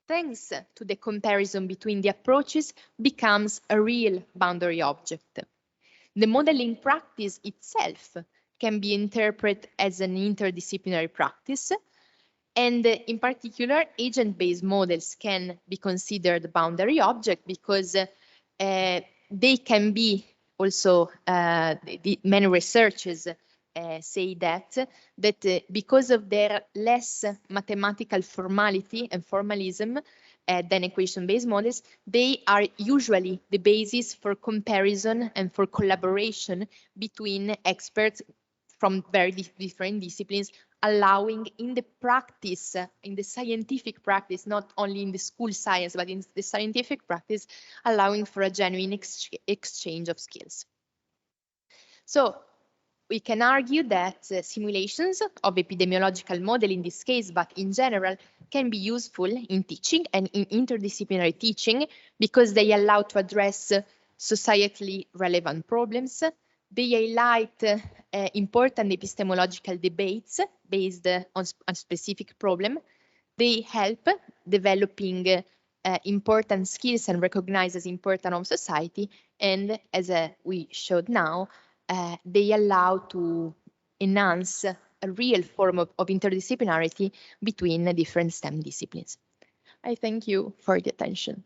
thanks to the comparison between the approaches, becomes a real boundary object. The modeling practice itself can be interpreted as an interdisciplinary practice, and in particular, agent-based models can be considered boundary object because they can be also, many researchers say that because of their less mathematical formality and formalism than equation-based models, they are usually the basis for comparison and for collaboration between experts from very different disciplines, allowing in the practice, in the scientific practice, not only in the school science, but in the scientific practice, allowing for a genuine exchange of skills. So we can argue that simulations of epidemiological model in this case, but in general, can be useful in teaching and in interdisciplinary teaching because they allow to address societally relevant problems. They highlight important epistemological debates based on a specific problem. They help developing important skills and recognized as important of society. And as we showed now, they allow to enhance a real form of interdisciplinarity between different STEM disciplines. I thank you for the attention.